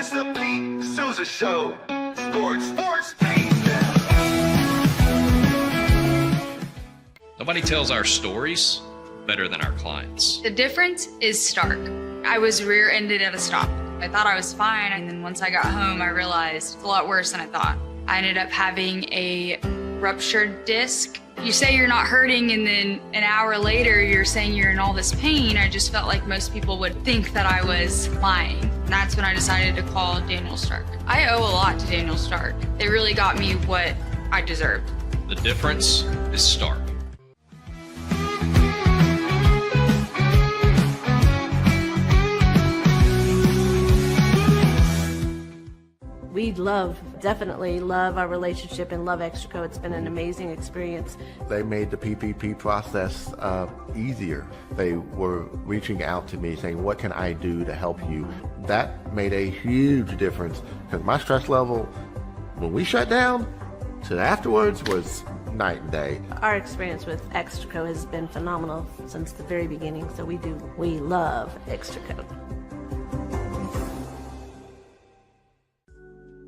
It's the Pete Sousa Show. Sports, Pete. Nobody tells our stories better than our clients. The difference is stark. I was rear-ended at a stop. I thought I was fine, and then once I got home, I realized it's a lot worse than I thought. I ended up having a ruptured disc. You say you're not hurting, and then an hour later, you're saying you're in all this pain. I just felt like most people would think that I was lying. And that's when I decided to call Daniel Stark. I owe a lot to Daniel Stark. They really got me what I deserved. The difference is stark. We definitely love our relationship and love Extraco. It's been an amazing experience. They made the PPP process easier. They were reaching out to me saying, what can I do to help you? That made a huge difference because my stress level, when we shut down, to afterwards was night and day. Our experience with Extraco has been phenomenal since the very beginning, so we love Extraco.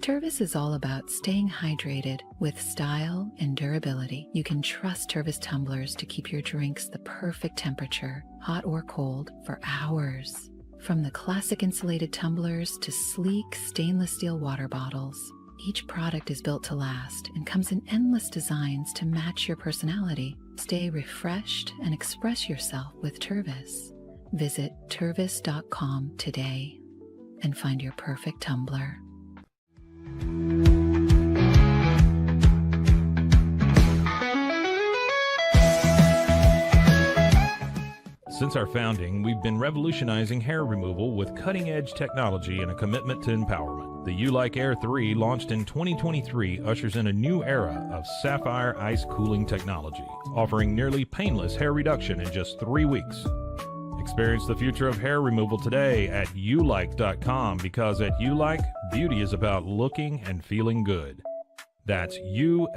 Tervis is all about staying hydrated with style and durability. You can trust Tervis tumblers to keep your drinks the perfect temperature, hot or cold, for hours. From the classic insulated tumblers to sleek stainless steel water bottles, each product is built to last and comes in endless designs to match your personality. Stay refreshed and express yourself with Tervis. Visit tervis.com today and find your perfect tumbler. Since our founding, we've been revolutionizing hair removal with cutting-edge technology and a commitment to empowerment. The U-Like Air 3, launched in 2023, ushers in a new era of sapphire ice cooling technology, offering nearly painless hair reduction in just 3 weeks. Experience the future of hair removal today at ulike.com, because at U-Like, beauty is about looking and feeling good. That's ulike.com.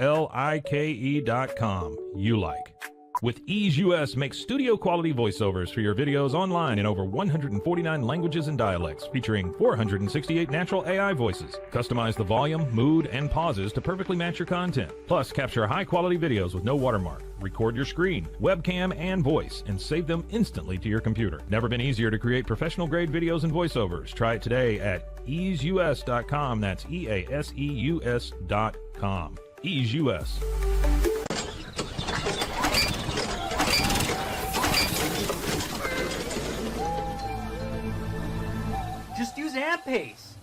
U-Like. With Ease US, make studio quality voiceovers for your videos online in over 149 languages and dialects, featuring 468 natural AI voices. Customize the volume, mood, and pauses to perfectly match your content. Plus, capture high quality videos with no watermark. Record your screen, webcam, and voice, and save them instantly to your computer. Never been easier to create professional grade videos and voiceovers. Try it today at easeus.com. That's EASEUS.com. Ease US. Just use AMP-Pace.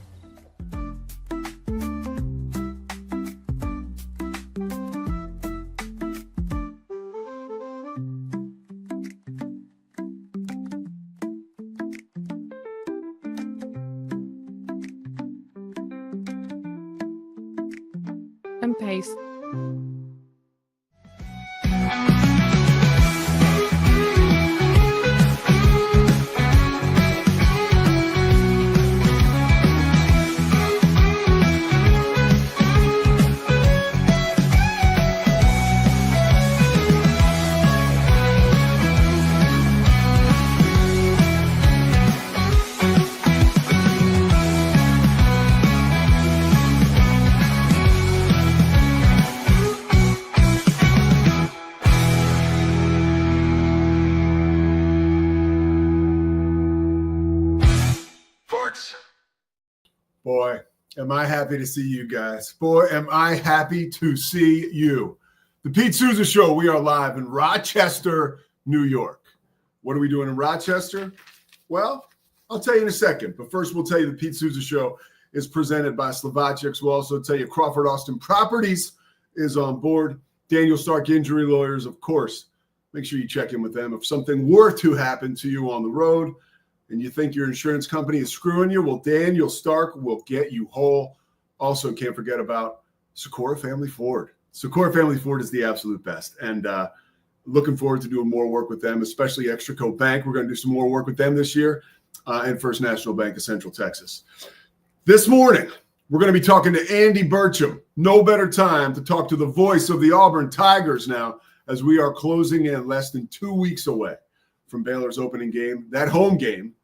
AMP-Pace. Boy, am I happy to see you guys. Boy, am I happy to see you. The Pete Sousa Show, we are live in Rochester, New York. What are we doing in Rochester? Well, I'll tell you in a second. But first, we'll tell you the Pete Sousa Show is presented by Slovaceks. We'll also tell you Crawford Austin Properties is on board. Daniel Stark Injury Lawyers, of course. Make sure you check in with them. If something were to happen to you on the road, and you think your insurance company is screwing you, well, Daniel Stark will get you whole. Also, can't forget about Socorro Family Ford. Socorro Family Ford is the absolute best. And looking forward to doing more work with them, especially Extraco Bank. We're going to do some more work with them this year, and First National Bank of Central Texas. This morning, we're going to be talking to Andy Burcham. No better time to talk to the voice of the Auburn Tigers now, as we are closing in less than 2 weeks away from Baylor's opening game, that home game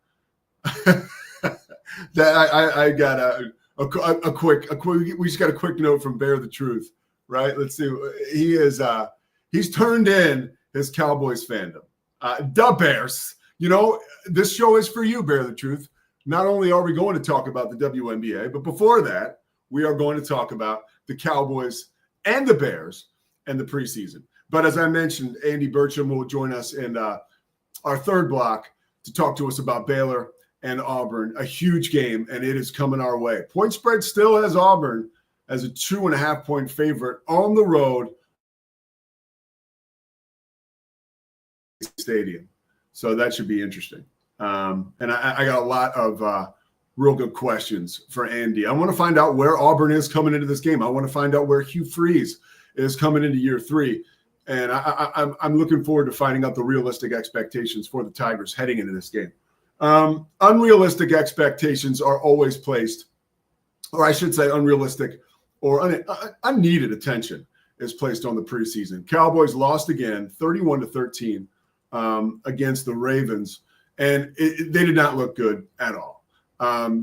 That I got a quick. We just got a quick note from Bear the Truth, right? Let's see. He's turned in his Cowboys fandom. The Bears. You know, this show is for you, Bear the Truth. Not only are we going to talk about the WNBA, but before that, we are going to talk about the Cowboys and the Bears and the preseason. But as I mentioned, Andy Burcham will join us in our third block to talk to us about Baylor and Auburn, a huge game, and it is coming our way. Point spread still has Auburn as a 2.5-point favorite on the road stadium. So that should be interesting. And I got a lot of real good questions for Andy. I want to find out where Auburn is coming into this game. I want to find out where Hugh Freeze is coming into year 3. And I'm looking forward to finding out the realistic expectations for the Tigers heading into this game. Unrealistic expectations are always placed, or I should say unrealistic or unneeded attention is placed on the preseason. Cowboys lost again, 31-13 against the Ravens, and they did not look good at all.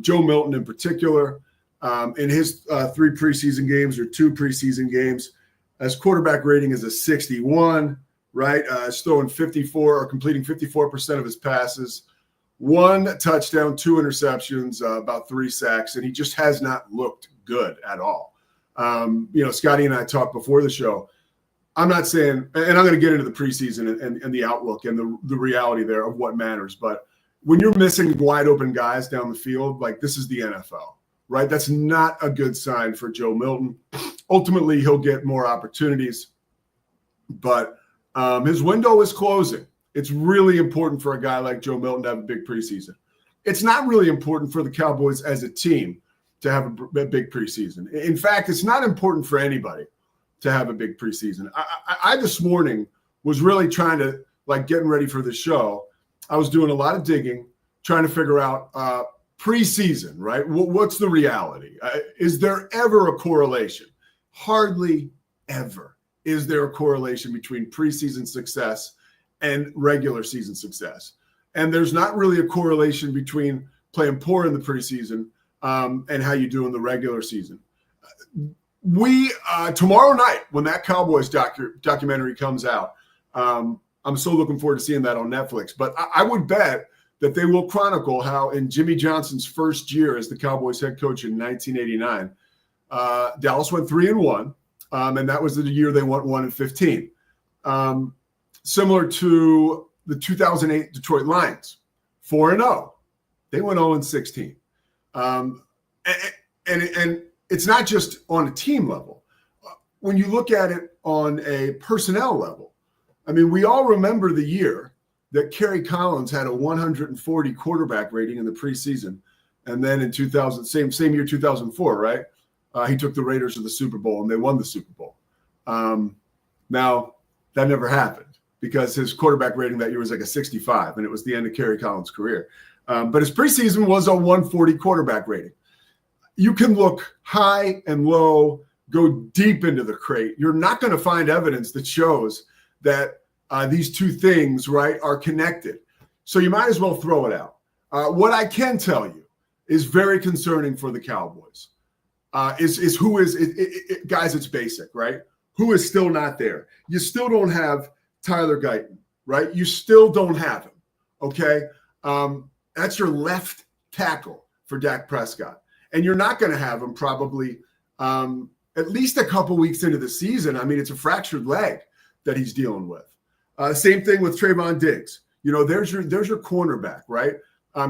Joe Milton in particular, in his 3 preseason games or 2 preseason games, his quarterback rating is a 61, right? He's throwing 54 or completing 54% of his passes. 1 touchdown, 2 interceptions, about 3 sacks, and he just has not looked good at all. Scotty and I talked before the show. I'm not saying, and I'm going to get into the preseason and the outlook and the reality there of what matters, but when you're missing wide open guys down the field, like this is the NFL, right? That's not a good sign for Joe Milton. Ultimately, he'll get more opportunities, but his window is closing. It's really important for a guy like Joe Milton to have a big preseason. It's not really important for the Cowboys as a team to have a big preseason. In fact, it's not important for anybody to have a big preseason. I this morning was really trying to, getting ready for the show. I was doing a lot of digging, trying to figure out preseason, right? What's the reality? Is there ever a correlation? Hardly ever is there a correlation between preseason success and regular season success. And there's not really a correlation between playing poor in the preseason and how you do in the regular season. We tomorrow night, when that Cowboys documentary comes out, I'm so looking forward to seeing that on Netflix. But I would bet that they will chronicle how in Jimmy Johnson's first year as the Cowboys head coach in 1989, Dallas went 3-1, and that was the year they went 1-15. Similar to the 2008 Detroit Lions, 4-0. They went 0-16. And it's not just on a team level. When you look at it on a personnel level, I mean, we all remember the year that Kerry Collins had a 140 quarterback rating in the preseason. And then in 2000, same year, 2004, right? He took the Raiders to the Super Bowl and they won the Super Bowl. Now, that never happened because his quarterback rating that year was like a 65, and it was the end of Kerry Collins' career. But his preseason was a 140 quarterback rating. You can look high and low, go deep into the crate. You're not going to find evidence that shows that these two things, right, are connected. So you might as well throw it out. What I can tell you is very concerning for the Cowboys. Is who is – guys, it's basic, right? Who is still not there? You still don't have Tyler Guyton, right? You still don't have him, okay? That's your left tackle for Dak Prescott. And you're not going to have him probably at least a couple weeks into the season. I mean, it's a fractured leg that he's dealing with. Same thing with Trayvon Diggs. You know, there's your cornerback, right?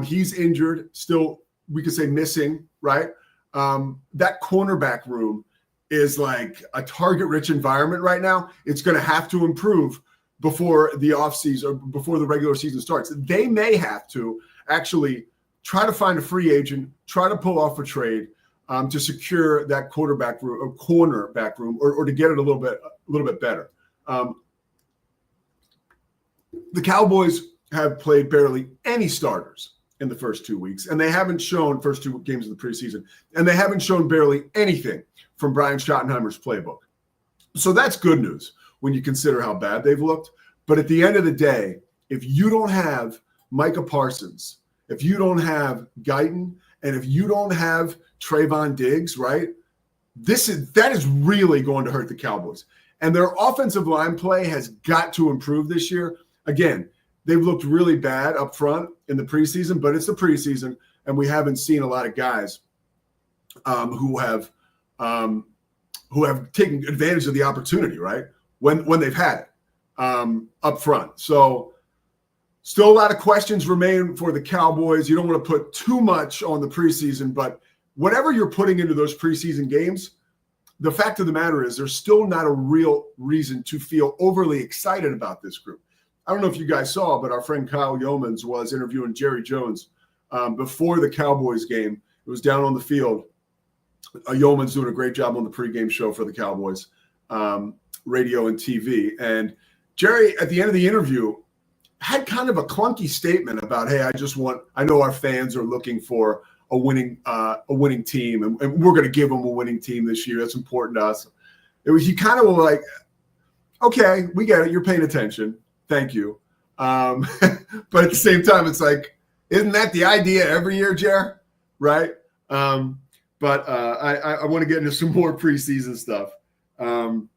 He's injured, still, we could say missing, right? That cornerback room is like a target-rich environment right now. It's going to have to improve before the offseason or before the regular season starts. They may have to actually try to find a free agent, try to pull off a trade to secure that quarterback room or cornerback room, or to get it a little bit better. The Cowboys have played barely any starters in the first 2 weeks, and they haven't shown first 2 games of the preseason, and they haven't shown barely anything from Brian Schottenheimer's playbook. So that's good news when you consider how bad they've looked. But at the end of the day, if you don't have Micah Parsons, if you don't have Guyton, And if you don't have Trayvon Diggs, right, that is really going to hurt the Cowboys. And their offensive line play has got to improve this year. Again, they've looked really bad up front in the preseason, but it's the preseason, and we haven't seen a lot of guys who have taken advantage of the opportunity, right, when they've had it up front. So still a lot of questions remain for the Cowboys. You don't want to put too much on the preseason, but whatever you're putting into those preseason games, the fact of the matter is there's still not a real reason to feel overly excited about this group. I don't know if you guys saw, but our friend Kyle Yeomans was interviewing Jerry Jones before the Cowboys game. It was down on the field. Yeomans doing a great job on the pregame show for the Cowboys, radio and TV. And Jerry, at the end of the interview, had kind of a clunky statement about, hey, I know our fans are looking for a winning team, and we're going to give them a winning team this year. That's important to us. He kind of was like, okay, we get it. You're paying attention. Thank you. But at the same time, it's like, isn't that the idea every year, Jer? Right? But I want to get into some more preseason stuff. And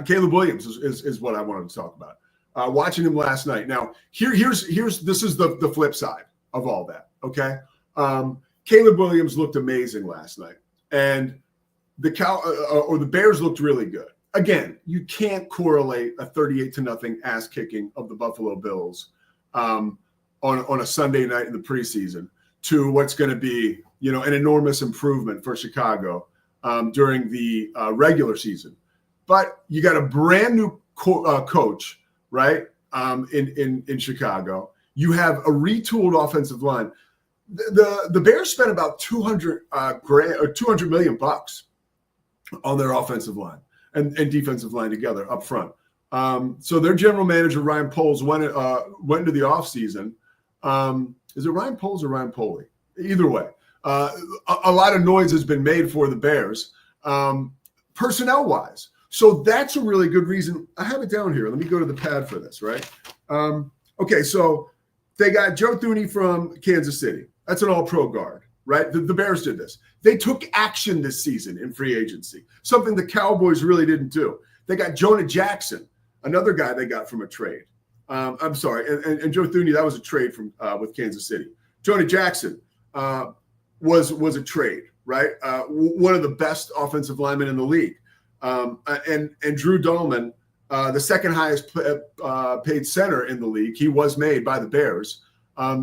Caleb Williams is what I wanted to talk about. Watching him last night. Now, this is the flip side of all that. Okay. Caleb Williams looked amazing last night, and the Bears looked really good. Again, you can't correlate a 38-0 ass kicking of the Buffalo Bills on a Sunday night in the preseason to what's going to be, an enormous improvement for Chicago during the regular season. But you got a brand new coach, right? In Chicago, you have a retooled offensive line. The Bears spent about $200 million on their offensive line and defensive line together up front. So their general manager Ryan Poles went into the offseason. Is it Ryan Poles or Ryan Poley? Either way, a lot of noise has been made for the Bears, personnel wise. So that's a really good reason. I have it down here. Let me go to the pad for this, right? Okay, so they got Joe Thuney from Kansas City. That's an all-pro guard, right? The Bears did this. They took action this season in free agency, something the Cowboys really didn't do. They got Jonah Jackson, another guy they got from a trade. I'm sorry, and Joe Thuney, that was a trade from with Kansas City. Jonah Jackson was a trade, right? One of the best offensive linemen in the league. And Drew Dahlman, the second highest paid center in the league, he was made by the Bears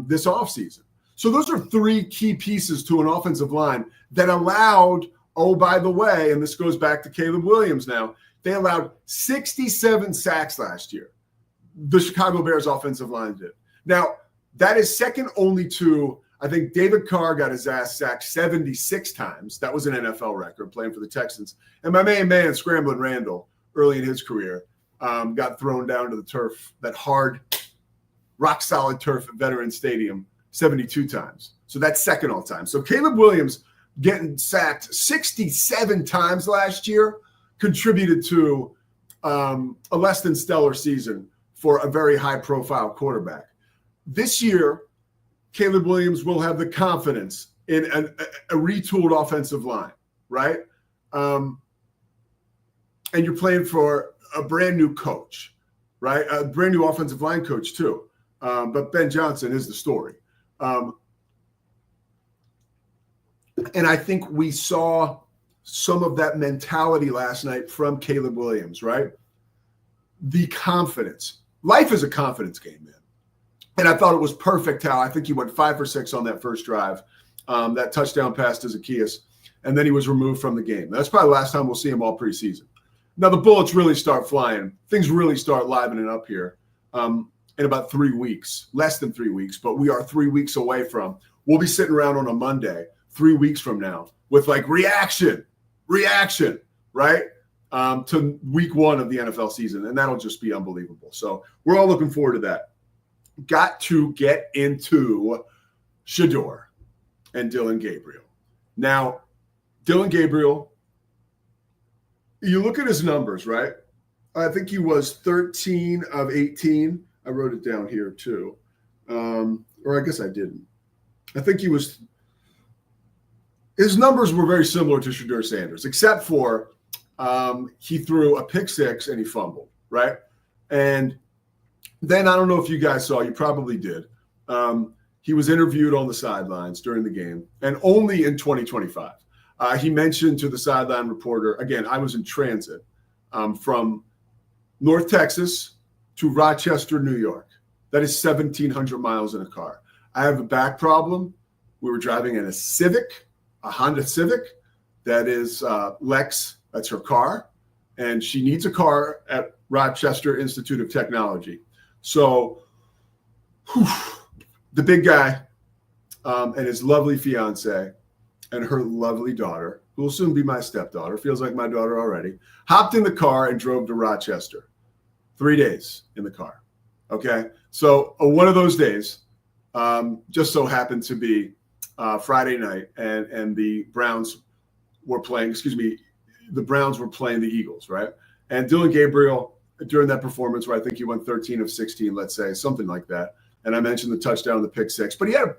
this offseason. So those are three key pieces to an offensive line that allowed, oh, by the way, and this goes back to Caleb Williams now, they allowed 67 sacks last year. The Chicago Bears offensive line did. Now, that is second only to, I think David Carr got his ass sacked 76 times. That was an NFL record playing for the Texans. And my main man, Scramblin' Randall, early in his career, got thrown down to the turf, that hard, rock-solid turf at Veterans Stadium 72 times. So that's second all time. So Caleb Williams getting sacked 67 times last year contributed to a less than stellar season for a very high-profile quarterback. This year, Caleb Williams will have the confidence in a retooled offensive line, right? And you're playing for a brand new coach, right? A brand new offensive line coach too. But Ben Johnson is the story. And I think we saw some of that mentality last night from Caleb Williams, right? The confidence. Life is a confidence game, man. And I thought it was perfect how I think he went 5 for 6 on that first drive, that touchdown pass to Zacchaeus, and then he was removed from the game. That's probably the last time we'll see him all preseason. Now the bullets really start flying. Things really start livening up here in about 3 weeks, less than 3 weeks, but we are 3 weeks away from. We'll be sitting around on a Monday 3 weeks from now with like reaction, right? To week 1 of the NFL season, and that'll just be unbelievable. So we're all looking forward to that. Got to get into Shedeur and Dillon Gabriel. Now, Dillon Gabriel, you look at his numbers, right? I think he was 13 of 18. I wrote it down here too. Or I guess I didn't. I think his numbers were very similar to Shedeur Sanders, except for he threw a pick six and he fumbled, right? And then I don't know if you guys saw, you probably did. He was interviewed on the sidelines during the game, and only in 2025. He mentioned to the sideline reporter, again, I was in transit from North Texas to Rochester, New York. That is 1,700 miles in a car. I have a back problem. We were driving in a Honda Civic. That is Lex, that's her car. And she needs a car at Rochester Institute of Technology. So the big guy and his lovely fiance and her lovely daughter, who will soon be my stepdaughter, feels like my daughter already, hopped in the car and drove to Rochester. 3 days in the car. Okay. So one of those days just so happened to be Friday night, and the Browns were playing, the Browns were playing the Eagles, right? And Dillon Gabriel, during that performance where I think he went 13 of 16, let's say, something like that. And I mentioned the touchdown, the pick six, but he had,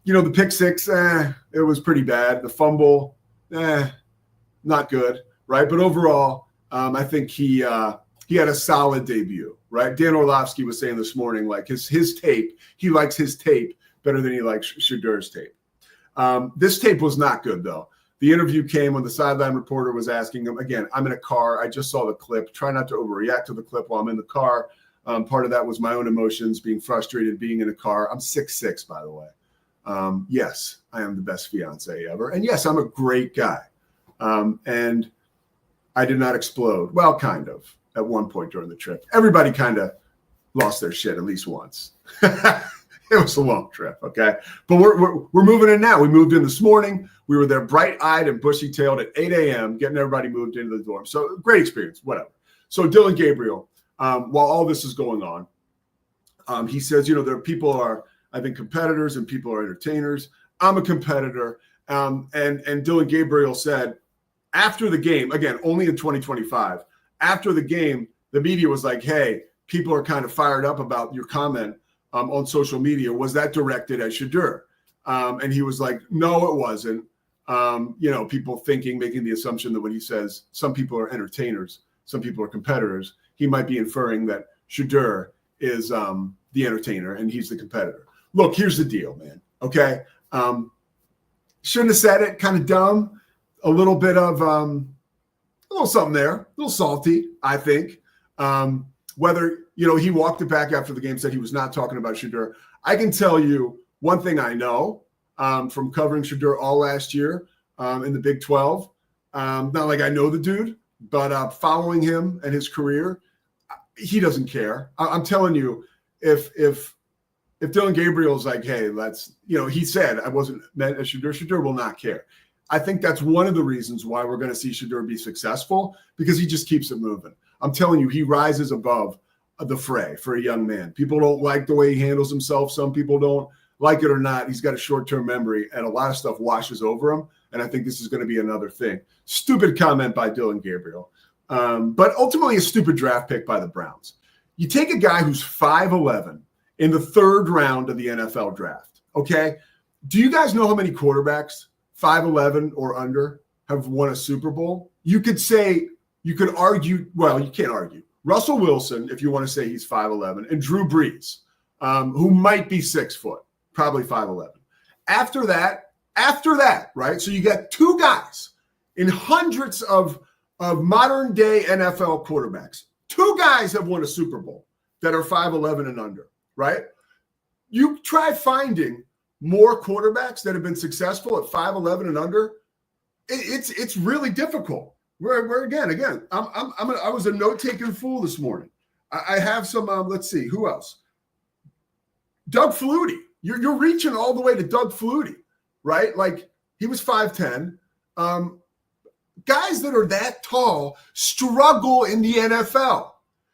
the pick six, it was pretty bad. The fumble, not good, right? But overall, I think he had a solid debut, right? Dan Orlovsky was saying this morning, like his tape, he likes his tape better than he likes Shedeur's tape. This tape was not good, though. The interview came when the sideline reporter was asking him, again, I'm in a car. I just saw the clip. Try not to overreact to the clip while I'm in the car. Part of that was my own emotions, being frustrated, being in a car. I'm 6'6", by the way. Yes, I am the best fiance ever. And yes, I'm a great guy. And I did not explode. Well, kind of, at one point during the trip. Everybody kind of lost their shit at least once. It was a long trip, okay? But we're moving in now. We moved in this morning. We were there bright-eyed and bushy-tailed at 8 a.m., getting everybody moved into the dorm. So great experience, whatever. So Dillon Gabriel, while all this is going on, he says, there people are, I think, competitors and people are entertainers. I'm a competitor. And Dillon Gabriel said, after the game, again, only in 2025, after the game, the media was like, hey, people are kind of fired up about your comment on social media. Was that directed at Shedeur? And he was like, no, it wasn't. People making the assumption that when he says some people are entertainers, some people are competitors, he might be inferring that Shedeur is the entertainer and he's the competitor. Look, here's the deal, man. Okay. Shouldn't have said it. Kind of dumb. A little bit of a little something there, a little salty, I think. Whether, he walked it back after the game, said he was not talking about Shedeur. I can tell you one thing I know from covering Shedeur all last year in the Big 12. Not like I know the dude, but following him and his career, he doesn't care. I'm telling you, if Dillon Gabriel's like, hey, let's, he said I wasn't meant as Shedeur, Shedeur will not care. I think that's one of the reasons why we're going to see Shedeur be successful, because he just keeps it moving. I'm telling you, he rises above the fray for a young man. People don't like the way he handles himself. Some people don't like it or not. He's got a short-term memory, and a lot of stuff washes over him, and I think this is going to be another thing. Stupid comment by Dillon Gabriel, but ultimately a stupid draft pick by the Browns. You take a guy who's 5'11" in the third round of the NFL draft, okay? Do you guys know how many quarterbacks 5'11" or under have won a Super Bowl? You could argue, well, you can't argue. Russell Wilson, if you want to say he's 5'11", and Drew Brees, who might be 6 foot, probably 5'11". After that, right? So you got two guys in hundreds of modern day NFL quarterbacks. Two guys have won a Super Bowl that are 5'11" and under, right? You try finding more quarterbacks that have been successful at 5'11" and under. It's really difficult. We're again. I was a note-taking fool this morning. I have some. Let's see who else. Doug Flutie. You're reaching all the way to Doug Flutie, right? Like he was 5'10". Guys that are that tall struggle in the NFL.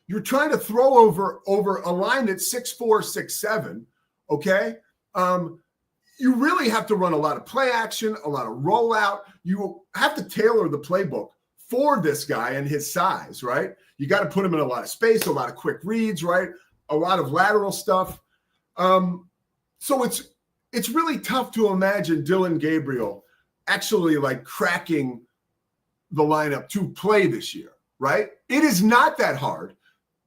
You're trying to throw over a line that's 6'4", 6'7". Okay. You really have to run a lot of play action, a lot of rollout. You have to tailor the playbook for this guy and his size, right? You got to put him in a lot of space, a lot of quick reads, right? A lot of lateral stuff. So it's it's really tough to imagine Dylan Gabriel actually like cracking the lineup to play this year, right? It is not that hard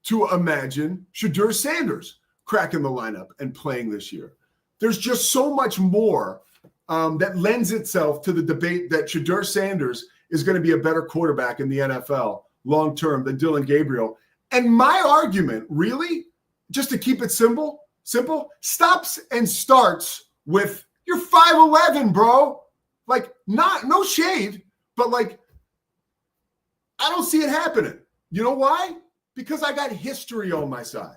to imagine Shedeur Sanders cracking the lineup and playing this year. There's just so much more that lends itself to the debate that Shedeur Sanders is going to be a better quarterback in the NFL long-term than Dylan Gabriel. And my argument, really, just to keep it simple, stops and starts with you're 5'11", bro. Like, no shade, but like, I don't see it happening. You know why? Because I got history on my side.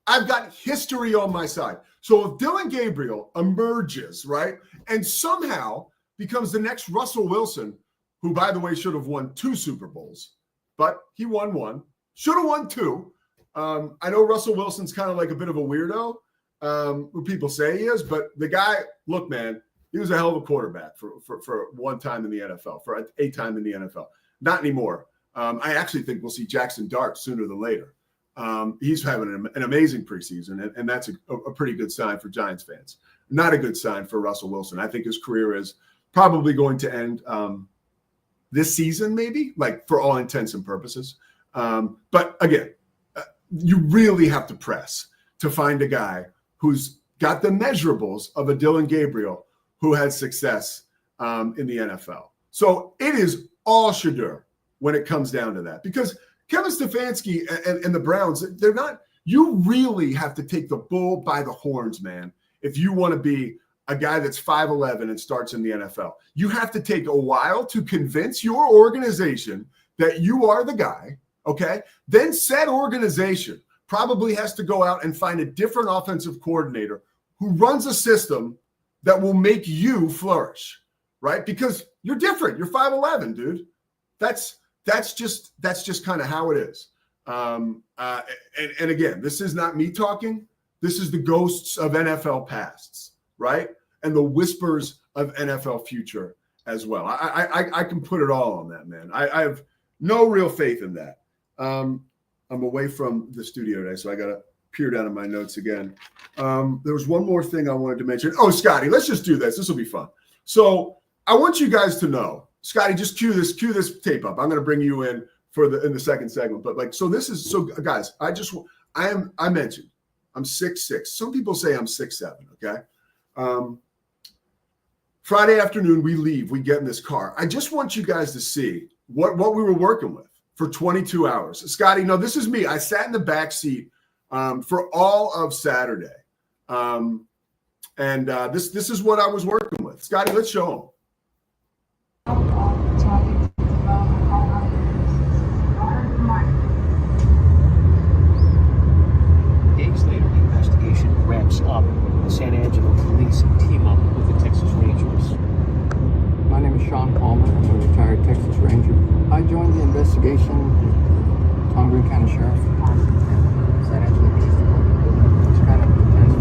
I've got history on my side. So if Dylan Gabriel emerges, right, and somehow becomes the next Russell Wilson, who, by the way, should have won 2 Super Bowls, but he won 1, should have won 2. I know Russell Wilson's kind of like a bit of a weirdo, who people say he is, but the guy, look, man, he was a hell of a quarterback for one time in the NFL, for a time in the NFL. Not anymore. I actually think we'll see Jackson Dart sooner than later. He's having an amazing preseason, and that's a pretty good sign for Giants fans. Not a good sign for Russell Wilson. I think his career is probably going to end this season, maybe, like for all intents and purposes. But again, you really have to press to find a guy who's got the measurables of a Dylan Gabriel who had success in the NFL. So it is all Shedeur when it comes down to that, because Kevin Stefanski and the Browns, they're not, you really have to take the bull by the horns, man, if you want to be a guy that's 5'11" and starts in the NFL. You have to take a while to convince your organization that you are the guy, okay? Then said organization probably has to go out and find a different offensive coordinator who runs a system that will make you flourish, right? Because you're different. You're 5'11", dude. That's just kind of how it is. And again, this is not me talking. This is the ghosts of NFL pasts, right? And the whispers of NFL future as well. I can put it all on that, man. I have no real faith in that. I'm away from the studio today, so I got to peer down at my notes again. There was one more thing I wanted to mention. Oh, Scotty, let's just do this. This will be fun. So I want you guys to know, Scotty, just cue this tape up. I'm going to bring you in in the second segment. But like, so guys, I mentioned I'm 6'6". Some people say I'm 6'7". Okay. Friday afternoon, we leave. We get in this car. I just want you guys to see what we were working with for 22 hours. Scotty, no, this is me. I sat in the back seat for all of Saturday. This is what I was working with. Scotty, let's show them. Days later, the investigation ramps up. The San Angelo police team up with the Texas Rangers. My name is Sean Palmer. I'm a retired Texas Ranger. I joined the investigation with the Tom Green County Sheriff Department and San Angelo Police Department. It's kind of the task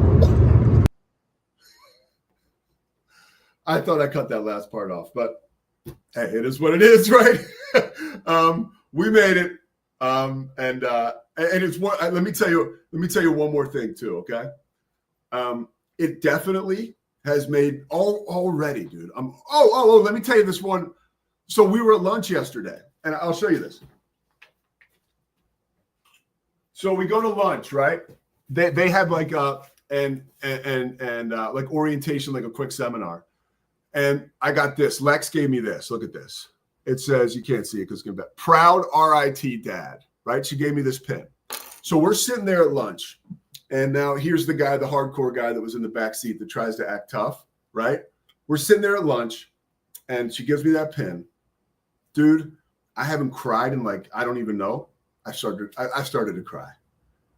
force. I thought I cut that last part off, but hey, it is what it is, right? We made it, and it's what. Let me tell you one more thing too, okay? It definitely has made already, dude. Let me tell you this one. So we were at lunch yesterday, and I'll show you this. So we go to lunch, right? They have like like orientation, like a quick seminar. And I got this. Lex gave me this. Look at this. It says, you can't see it because it's going to be proud RIT dad, right? She gave me this pin. So we're sitting there at lunch. And now here's the guy, the hardcore guy that was in the back seat that tries to act tough, right? We're sitting there at lunch and she gives me that pin. Dude, I haven't cried in like, I don't even know. I started to cry.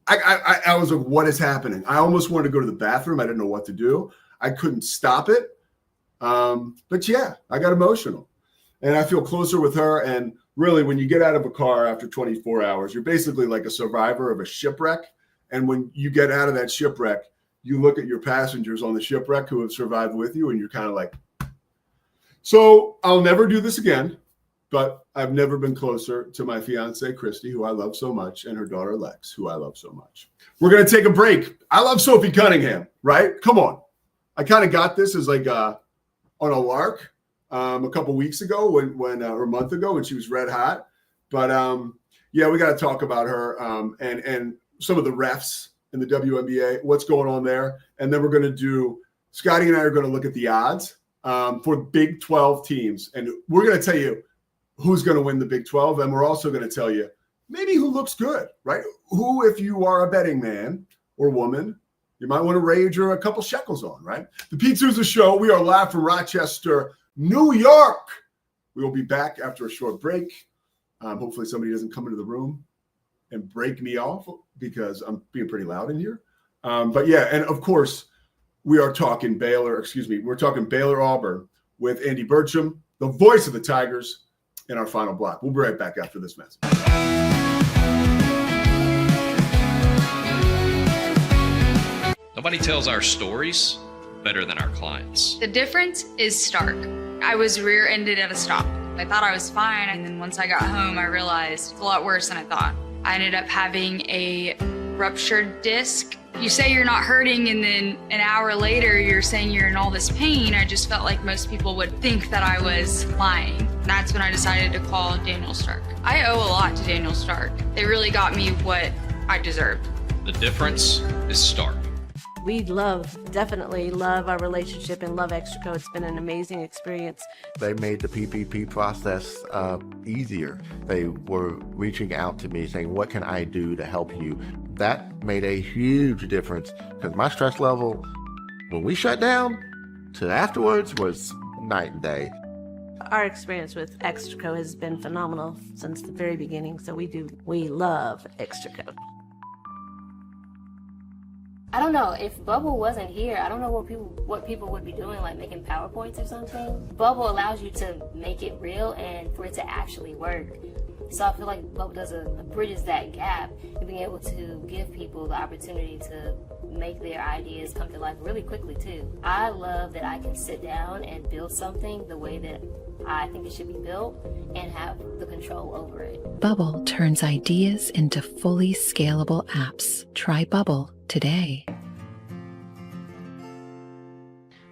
I was like, what is happening? I almost wanted to go to the bathroom. I didn't know what to do. I couldn't stop it. But yeah, I got emotional and I feel closer with her. And really, when you get out of a car after 24 hours, you're basically like a survivor of a shipwreck. And when you get out of that shipwreck, you look at your passengers on the shipwreck who have survived with you, and you're kind of like, so I'll never do this again, but I've never been closer to my fiance, Christy, who I love so much, and her daughter, Lex, who I love so much. We're going to take a break. I love Sophie Cunningham, right? Come on. I kind of got this as like on a lark a couple weeks ago when or a month ago when she was red hot. But yeah, we got to talk about her and some of the refs in the WNBA, what's going on there. And then we're going to do, Scotty and I are going to look at the odds for Big 12 teams. And we're going to tell you who's going to win the Big 12. And we're also going to tell you maybe who looks good, right? Who, if you are a betting man or woman, you might want to wager a couple shekels on, right? The Pete Sousa Show. We are live from Rochester, New York. We will be back after a short break. Hopefully somebody doesn't come into the room and break me off because I'm being pretty loud in here. But yeah, and of course, we're talking Baylor Auburn with Andy Burcham, the voice of the Tigers, in our final block. We'll be right back after this message. Nobody tells our stories better than our clients. The difference is stark. I was rear-ended at a stop. I thought I was fine, and then once I got home, I realized it's a lot worse than I thought. I ended up having a ruptured disc. You say you're not hurting, and then an hour later, you're saying you're in all this pain. I just felt like most people would think that I was lying. That's when I decided to call Daniel Stark. I owe a lot to Daniel Stark. They really got me what I deserved. The difference is stark. We definitely love our relationship and love Extraco. It's been an amazing experience. They made the PPP process easier. They were reaching out to me saying, what can I do to help you? That made a huge difference because my stress level, when we shut down to afterwards, was night and day. Our experience with Extraco has been phenomenal since the very beginning. So we love Extraco. I don't know, if Bubble wasn't here, I don't know what people would be doing, like making PowerPoints or something. Bubble allows you to make it real and for it to actually work. So I feel like Bubble bridges that gap and being able to give people the opportunity to make their ideas come to life really quickly too. I love that I can sit down and build something the way that I think it should be built and have the control over it. Bubble turns ideas into fully scalable apps. Try Bubble today.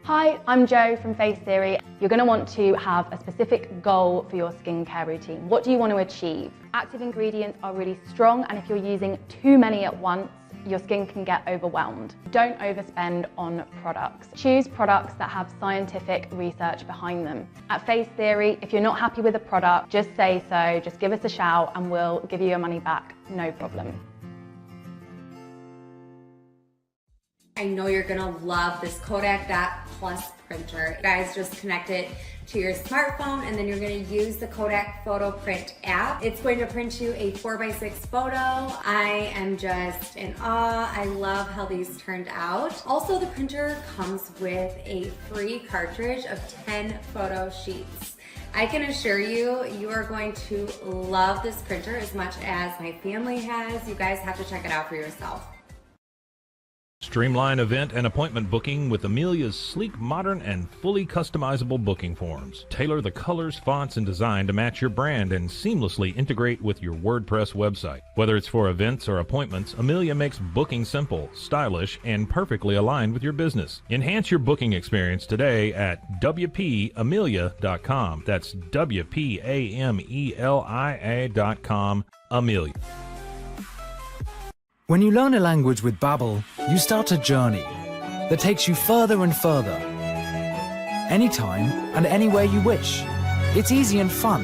Hi, I'm Jo from Face Theory. You're going to want to have a specific goal for your skincare routine. What do you want to achieve? Active ingredients are really strong, and if you're using too many at once, your skin can get overwhelmed. Don't overspend on products. Choose products that have scientific research behind them. At Face Theory, if you're not happy with a product, just say so, just give us a shout and we'll give you your money back, no problem. I know you're gonna love this Kodak Dot Plus printer. You guys just connect it to your smartphone and then you're gonna use the Kodak Photo Print app. It's going to print you a 4x6 photo. I am just in awe. I love how these turned out. Also, the printer comes with a free cartridge of 10 photo sheets. I can assure you, you are going to love this printer as much as my family has. You guys have to check it out for yourself. Streamline event and appointment booking with Amelia's sleek, modern, and fully customizable booking forms. Tailor the colors, fonts, and design to match your brand and seamlessly integrate with your WordPress website. Whether it's for events or appointments, Amelia makes booking simple, stylish, and perfectly aligned with your business. Enhance your booking experience today at WPAmelia.com. That's WPAMELIA.com. Amelia. When you learn a language with Babbel, you start a journey that takes you further and further. Anytime and anywhere you wish. It's easy and fun.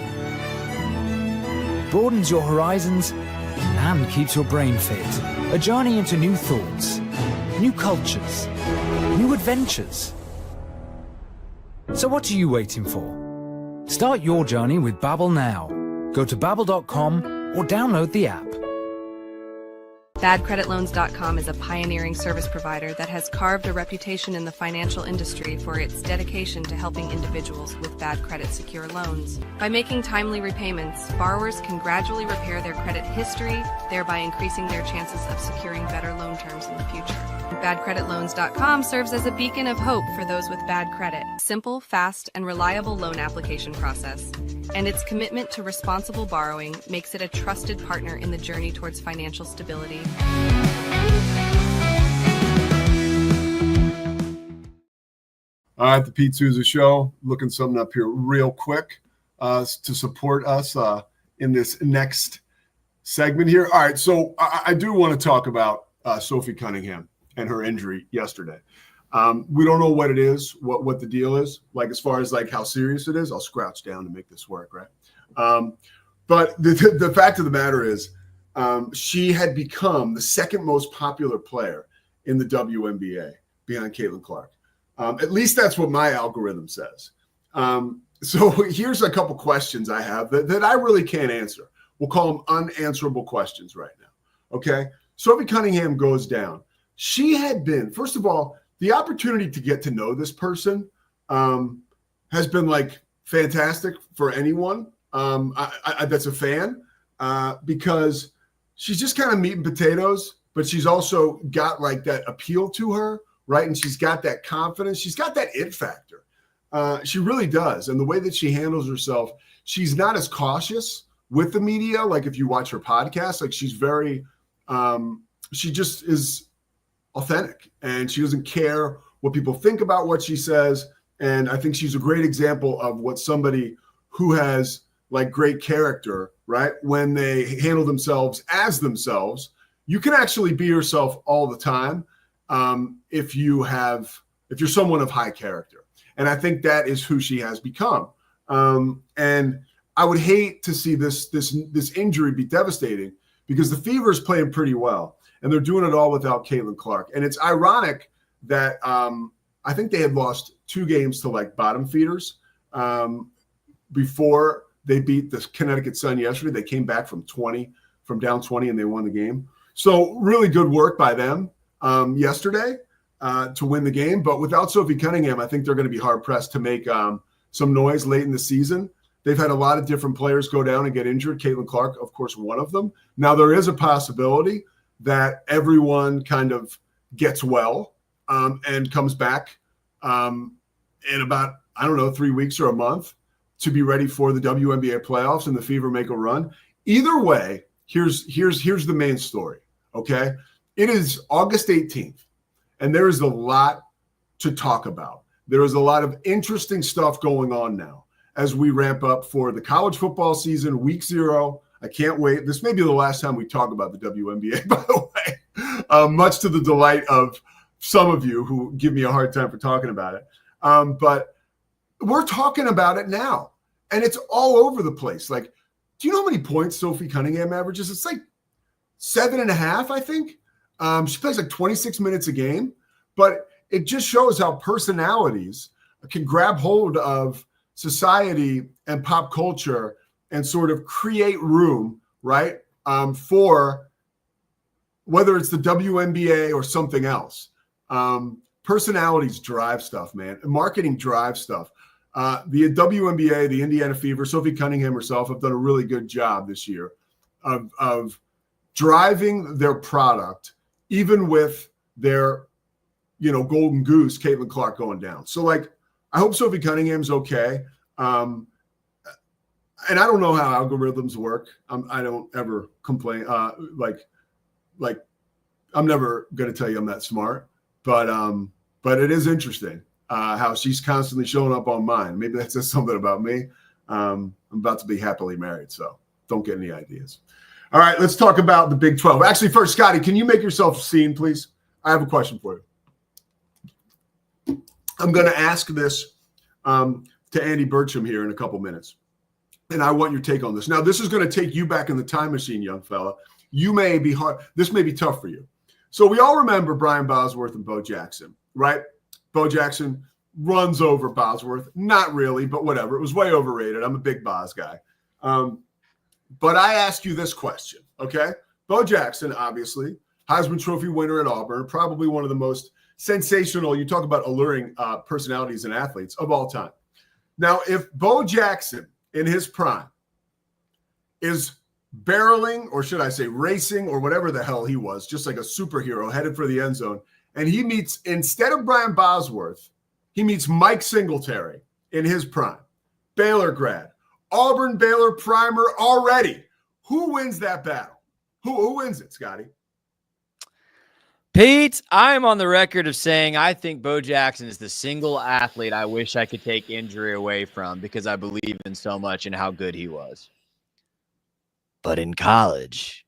Broadens your horizons and keeps your brain fit. A journey into new thoughts, new cultures, new adventures. So what are you waiting for? Start your journey with Babbel now. Go to babbel.com or download the app. BadCreditLoans.com is a pioneering service provider that has carved a reputation in the financial industry for its dedication to helping individuals with bad credit secure loans. By making timely repayments, borrowers can gradually repair their credit history, thereby increasing their chances of securing better loan terms in the future. BadCreditLoans.com serves as a beacon of hope for those with bad credit. Simple, fast, and reliable loan application process. And its commitment to responsible borrowing makes it a trusted partner in the journey towards financial stability. All right, the Pete Sousa Show. Looking something up here real quick to support us in this next segment here. All right, so I do want to talk about Sophie Cunningham and her injury yesterday. We don't know what it is, what the deal is, like as far as like how serious it is. I'll scrouch down to make this work, right? But the fact of the matter is she had become the second most popular player in the WNBA behind Caitlin Clark. At least that's what my algorithm says. So here's a couple questions I have that I really can't answer. We'll call them unanswerable questions right now. Okay. Sophie Cunningham goes down. She had been, first of all, the opportunity to get to know this person has been like fantastic for anyone that's a fan because she's just kind of meat and potatoes, but she's also got like that appeal to her, right? And she's got that confidence. She's got that it factor. She really does. And the way that she handles herself, she's not as cautious with the media. Like if you watch her podcast, like she's very, she just is authentic and she doesn't care what people think about what she says. And I think she's a great example of what somebody who has like great character, right? When they handle themselves as themselves, you can actually be yourself all the time if you're someone of high character. And I think that is who she has become. And I would hate to see this injury be devastating because the Fever is playing pretty well and they're doing it all without Caitlin Clark. And it's ironic that I think they had lost 2 games to like bottom feeders before they beat the Connecticut Sun yesterday. They came back from down 20 and they won the game. So really good work by them yesterday to win the game. But without Sophie Cunningham, I think they're going to be hard pressed to make some noise late in the season. They've had a lot of different players go down and get injured. Caitlin Clark, of course, one of them. Now, there is a possibility that everyone kind of gets well and comes back in about, 3 weeks or a month to be ready for the WNBA playoffs and the Fever make a run. Either way, here's the main story, okay? It is August 18th, and there is a lot to talk about. There is a lot of interesting stuff going on now as we ramp up for the college football season, week 0. I can't wait. This may be the last time we talk about the WNBA, by the way, much to the delight of some of you who give me a hard time for talking about it. But we're talking about it now, and it's all over the place. Like, do you know how many points Sophie Cunningham averages? It's like 7.5, I think. She plays like 26 minutes a game, but it just shows how personalities can grab hold of society and pop culture and sort of create room, right, for whether it's the WNBA or something else. Personalities drive stuff, man. Marketing drives stuff. The WNBA, the Indiana Fever, Sophie Cunningham herself have done a really good job this year of driving their product, even with their, golden goose, Caitlin Clark, going down. So, like, I hope Sophie Cunningham's okay. And I don't know how algorithms work. I don't ever complain. Like I'm never going to tell you I'm that smart, but it is interesting how she's constantly showing up on mine. Maybe that says something about me. I'm about to be happily married, so don't get any ideas. All right, let's talk about the Big 12. Actually, first, Scotty, can you make yourself seen, please? I have a question for you. I'm going to ask this to Andy Burcham here in a couple minutes, and I want your take on this. Now, this is going to take you back in the time machine, young fella. You may be hard. This may be tough for you. So we all remember Brian Bosworth and Bo Jackson, right? Bo Jackson runs over Bosworth. Not really, but whatever. It was way overrated. I'm a big Bos guy. But I ask you this question, okay? Bo Jackson, obviously, Heisman Trophy winner at Auburn, probably one of the most sensational, you talk about alluring personalities and athletes of all time. Now, if Bo Jackson in his prime is barreling, or should I say racing, or whatever the hell he was, just like a superhero headed for the end zone, and he meets, instead of Brian Bosworth, he meets Mike Singletary in his prime, Baylor grad, Auburn Baylor primer already. Who wins that battle? Who wins it, Scotty? Pete, I'm on the record of saying I think Bo Jackson is the single athlete I wish I could take injury away from because I believe in so much and how good he was. But in college,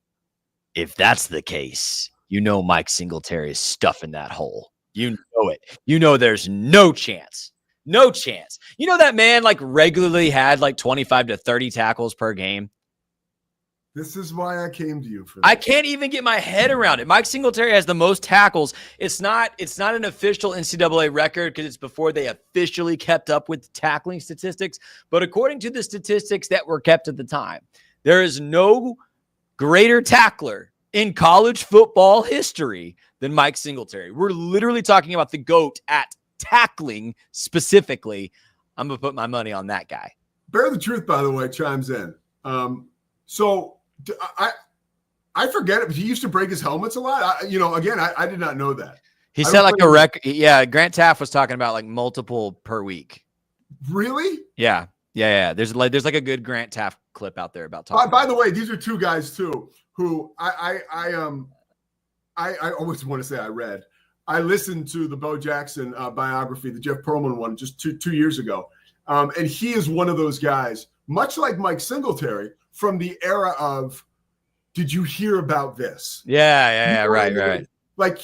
if that's the case, you know Mike Singletary is stuffing that hole. You know it. You know there's no chance. No chance. You know that man like regularly had like 25 to 30 tackles per game. This is why I came to you for that. I can't even get my head around it. Mike Singletary has the most tackles. It's not an official NCAA record because it's before they officially kept up with tackling statistics. But according to the statistics that were kept at the time, there is no greater tackler in college football history than Mike Singletary. We're literally talking about the GOAT at tackling specifically. I'm going to put my money on that guy. Bear the Truth, by the way, chimes in. So I forget it, but he used to break his helmets a lot. I did not know that. He said like a record. Yeah, Grant Taft was talking about like multiple per week. Really? Yeah. There's like a good Grant Taft clip out there about talking. By the way, these are two guys too who I always want to say I read. I listened to the Bo Jackson biography, the Jeff Pearlman one, just two years ago, and he is one of those guys, much like Mike Singletary, from the era of, did you hear about this? Yeah, right. Like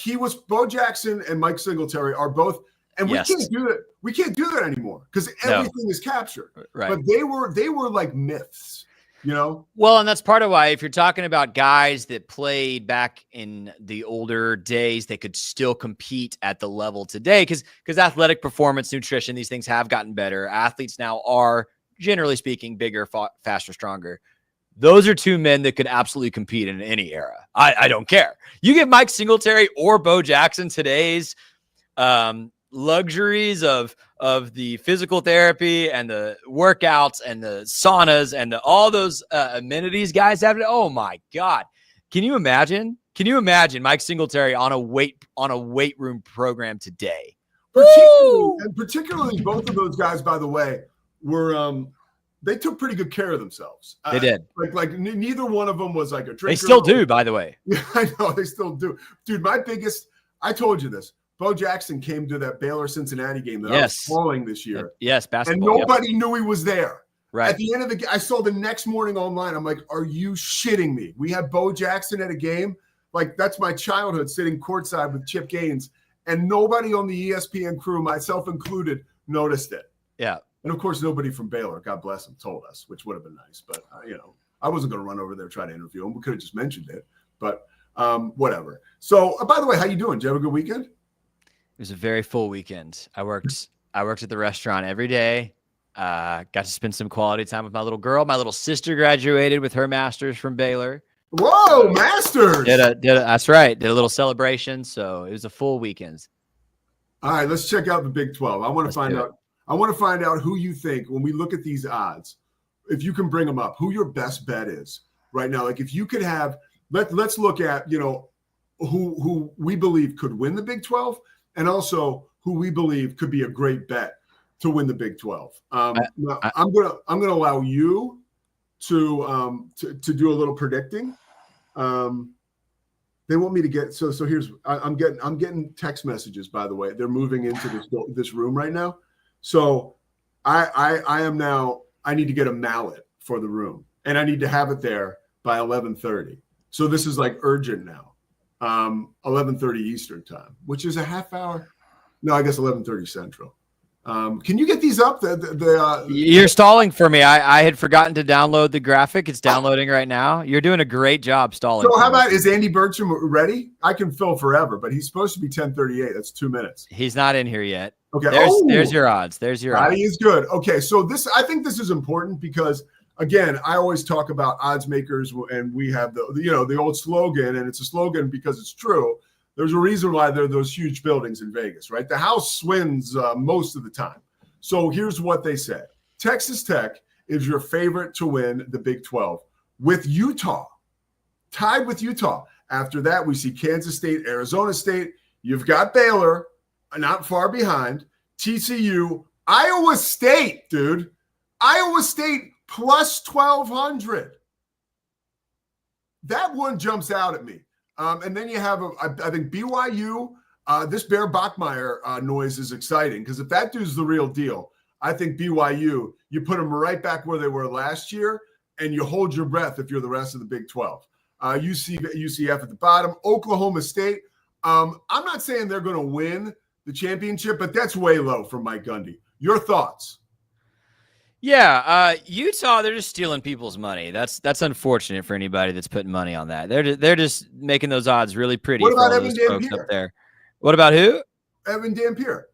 Bo Jackson and Mike Singletary are both, and we can't do that. We can't do that anymore because everything is captured. Right. But they were like myths, you know? Well, and that's part of why, if you're talking about guys that played back in the older days, they could still compete at the level today because athletic performance, nutrition, these things have gotten better. Athletes now are, generally speaking, bigger, faster, stronger. Those are two men that could absolutely compete in any era. I don't care. You give Mike Singletary or Bo Jackson today's luxuries of the physical therapy and the workouts and the saunas and all those amenities guys have. Oh my God. Can you imagine? Mike Singletary on a weight room program today? Particularly both of those guys, by the way, were they took pretty good care of themselves. They did. Like neither one of them was like a drinker. They still do, by the way. Yeah, I know they still do. Dude, I told you this. Bo Jackson came to that Baylor-Cincinnati game that I was calling this year. Yes, basketball. And nobody knew he was there. Right. At the end of the game, I saw the next morning online. I'm like, are you shitting me? We had Bo Jackson at a game. Like, that's my childhood, sitting courtside with Chip Gaines. And nobody on the ESPN crew, myself included, noticed it. Yeah. And of course, nobody from Baylor, God bless him, told us, which would have been nice. But, I wasn't going to run over there try to interview him. We could have just mentioned it. But whatever. So, by the way, how you doing? Did you have a good weekend? It was a very full weekend. I worked at the restaurant every day. Got to spend some quality time with my little girl. My little sister graduated with her master's from Baylor. Whoa, masters! That's right. Did a little celebration. So it was a full weekend. All right, let's check out the Big 12. I want to find out who you think, when we look at these odds, if you can bring them up, who your best bet is right now. Like if you could have, let's look at, who we believe could win the Big 12 and also who we believe could be a great bet to win the Big 12. I'm gonna allow you to do a little predicting. They want me to get so here's I'm getting text messages, by the way. They're moving into this room right now. So I need to get a mallet for the room and I need to have it there by 11:30. So this is like urgent now. 11:30 Eastern time, which is a half hour. No, I guess 11:30 Central. Can you get these up? You're stalling for me. I had forgotten to download the graphic. It's downloading right now. You're doing a great job stalling. So how about, is Andy Burcham ready? I can fill forever, but he's supposed to be 10:38. That's 2 minutes. He's not in here yet. Okay. There's your odds. There's your odds. He is good. Okay. So I think this is important because, again, I always talk about odds makers, and we have the old slogan, and it's a slogan because it's true. There's a reason why there are those huge buildings in Vegas, right? The house wins most of the time. So here's what they said. Texas Tech is your favorite to win the Big 12 with Utah, tied with Utah. After that, we see Kansas State, Arizona State. You've got Baylor, not far behind. TCU, Iowa State, dude. Iowa State plus 1,200. That one jumps out at me. And then you have, I think, BYU. This Bear Bachmeier noise is exciting because if that dude's the real deal, I think BYU, you put them right back where they were last year, and you hold your breath if you're the rest of the Big 12. UCF at the bottom. Oklahoma State. I'm not saying they're going to win the championship, but that's way low for Mike Gundy. Your thoughts? Yeah, Utah, they're just stealing people's money. That's unfortunate for anybody that's putting money on that. They're just making those odds really pretty What for about all Evan those folks Dampier? up there. What about who? Evan Dampier.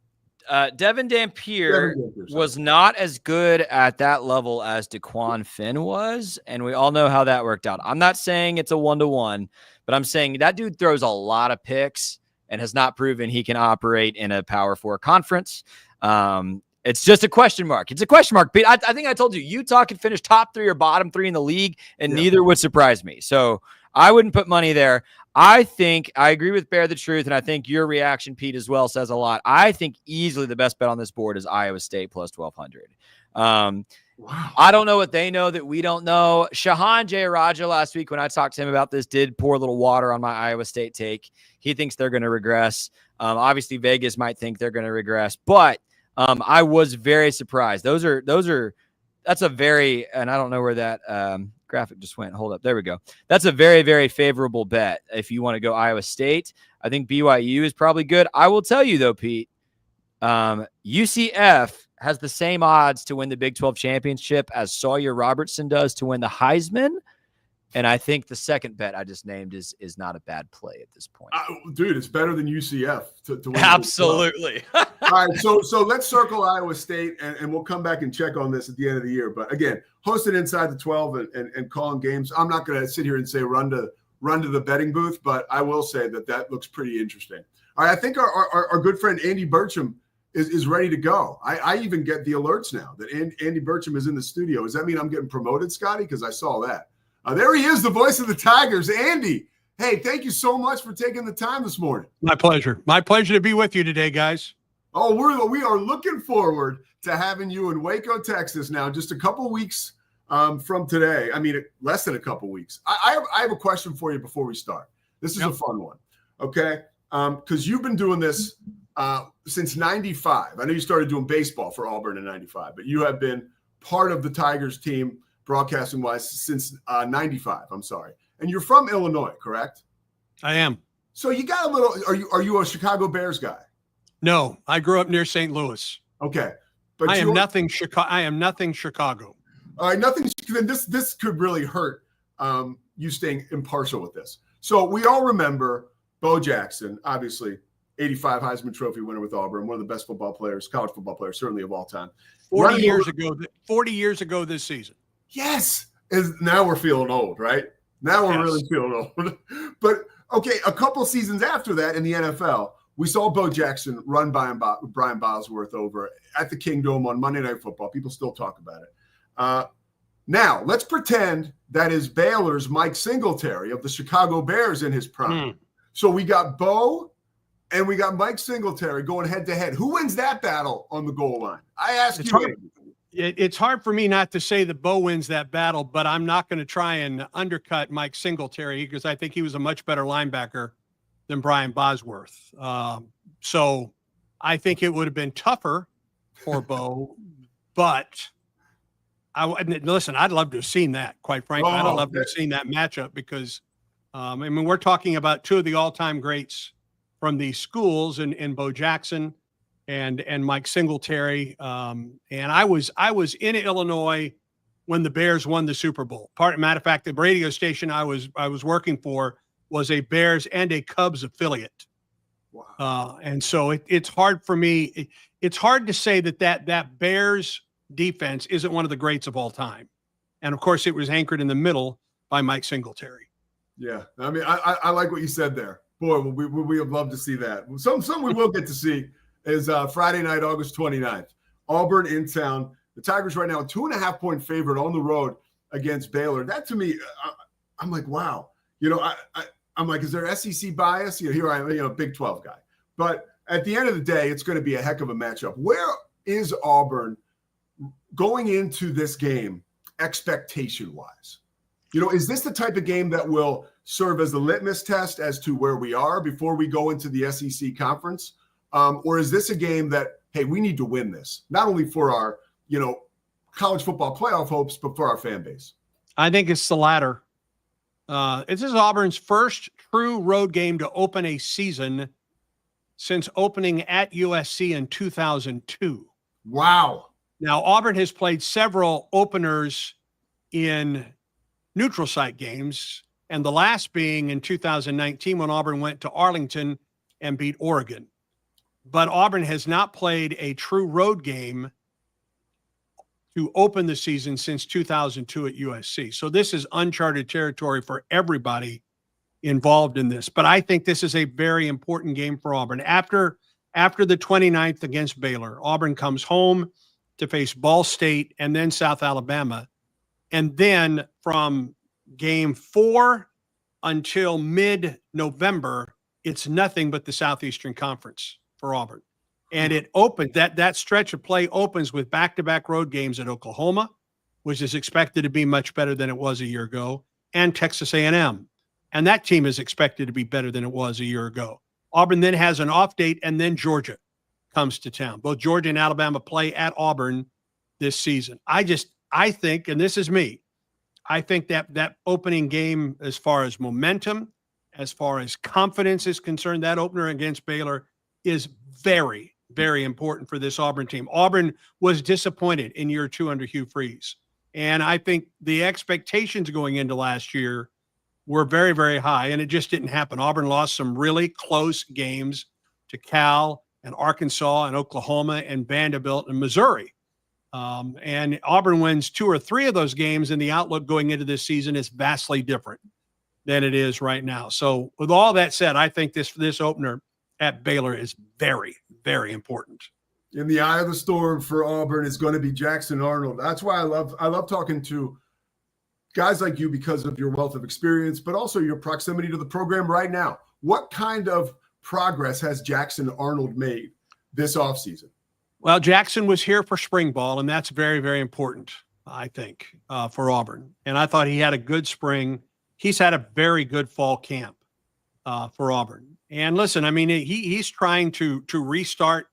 Devin Dampier was not as good at that level as DeQuan Finn was, and we all know how that worked out. I'm not saying it's a 1-to-1, but I'm saying that dude throws a lot of picks and has not proven he can operate in a Power 4 conference. It's just a question mark. It's a question mark, Pete. I think I told you, Utah could finish top 3 or bottom 3 in the league, and neither would surprise me. So I wouldn't put money there. I think I agree with Bear the Truth, and I think your reaction, Pete, as well, says a lot. I think easily the best bet on this board is Iowa State plus 1,200. Wow. I don't know what they know that we don't know. Shahan Jayaraja last week when I talked to him about this did pour a little water on my Iowa State take. He thinks they're going to regress. Obviously, Vegas might think they're going to regress, but I was very surprised. That's a very, and I don't know where that graphic just went. Hold up. There we go. That's a very, very favorable bet. If you want to go Iowa State, I think BYU is probably good. I will tell you though, Pete, UCF has the same odds to win the Big 12 championship as Sawyer Robertson does to win the Heisman. And I think the second bet I just named is not a bad play at this point. Dude, it's better than UCF to win. Absolutely. All right, so let's circle Iowa State, and we'll come back and check on this at the end of the year. But again, hosted inside the 12 and calling games. I'm not going to sit here and say run to the betting booth, but I will say that looks pretty interesting. All right, I think our good friend Andy Burcham is ready to go. I even get the alerts now that Andy Burcham is in the studio. Does that mean I'm getting promoted, Scotty? Because I saw that. There he is, the voice of the Tigers, Andy. Hey, thank you so much for taking the time this morning. My pleasure. My pleasure to be with you today, guys. Oh, we are looking forward to having you in Waco, Texas now, just a couple weeks from today. I mean, less than a couple weeks. I have a question for you before we start. This is a fun one, okay? Because you've been doing this since 95. I know you started doing baseball for Auburn in 95, but you have been part of the Tigers team broadcasting wise since 95. I'm sorry. And you're from Illinois, correct? I am. So you got a little, are you a Chicago Bears guy? No, I grew up near St. Louis. Okay. But I am nothing Chicago. All right. Nothing. Then this could really hurt you staying impartial with this. So we all remember Bo Jackson, obviously 85 Heisman Trophy winner with Auburn, one of the best football players, college football players, certainly of all time. 40 years ago this season. Yes. Now we're feeling old, right? Now we're really feeling old. But, okay, a couple seasons after that in the NFL, we saw Bo Jackson run by Brian Bosworth over at the Kingdome on Monday Night Football. People still talk about it. Now, let's pretend that is Baylor's Mike Singletary of the Chicago Bears in his prime. So we got Bo and we got Mike Singletary going head-to-head. Who wins that battle on the goal line? I ask you. It's hard for me not to say that Bo wins that battle, but I'm not going to try and undercut Mike Singletary because I think he was a much better linebacker than Brian Bosworth. So I think it would have been tougher for Bo, but listen, I'd love to have seen that, quite frankly. I'd love to have seen that matchup because, I mean, we're talking about two of the all-time greats from these schools in Bo Jackson and Mike Singletary. And I was in Illinois when the Bears won the Super Bowl. Matter of fact, the radio station I was working for was a Bears and a Cubs affiliate. Wow. And so it's hard for me. It's hard to say that Bears defense isn't one of the greats of all time. And of course it was anchored in the middle by Mike Singletary. Yeah. I mean, I like what you said there. Boy, we would love to see that. Some we will get to see is Friday night, August 29th. Auburn in town. The Tigers right now, a 2.5-point favorite on the road against Baylor. That to me, I'm like, wow. You know, I'm like, is there SEC bias? You know, here I am, a Big 12 guy. But at the end of the day, it's going to be a heck of a matchup. Where is Auburn going into this game expectation-wise? You know, is this the type of game that will serve as the litmus test as to where we are before we go into the SEC conference? Or is this a game that, hey, we need to win this, not only for our, college football playoff hopes, but for our fan base? I think it's the latter. This is Auburn's first true road game to open a season since opening at USC in 2002. Wow. Now, Auburn has played several openers in neutral site games, and the last being in 2019 when Auburn went to Arlington and beat Oregon. But Auburn has not played a true road game to open the season since 2002 at USC. So this is uncharted territory for everybody involved in this. But I think this is a very important game for Auburn. After the 29th against Baylor, Auburn comes home to face Ball State and then South Alabama. And then from game 4 until mid-November, it's nothing but the Southeastern Conference for Auburn. And it opened, that stretch of play opens with back-to-back road games at Oklahoma, which is expected to be much better than it was a year ago, and Texas A&M. And that team is expected to be better than it was a year ago. Auburn then has an off date, and then Georgia comes to town. Both Georgia and Alabama play at Auburn this season. I think, and this is me, I think that opening game, as far as momentum, as far as confidence is concerned, that opener against Baylor is very, very important for this Auburn team. Auburn was disappointed in year 2 under Hugh Freeze. And I think the expectations going into last year were very, very high, and it just didn't happen. Auburn lost some really close games to Cal and Arkansas and Oklahoma and Vanderbilt and Missouri. And Auburn wins 2 or 3 of those games, and the outlook going into this season is vastly different than it is right now. So with all that said, I think this opener at Baylor is very, very important. In the eye of the storm for Auburn is going to be Jackson Arnold. That's why I love talking to guys like you because of your wealth of experience, but also your proximity to the program right now. What kind of progress has Jackson Arnold made this offseason? Well, Jackson was here for spring ball, and that's very, very important, I think, for Auburn. And I thought he had a good spring. He's had a very good fall camp for Auburn. And listen, I mean, he's trying to restart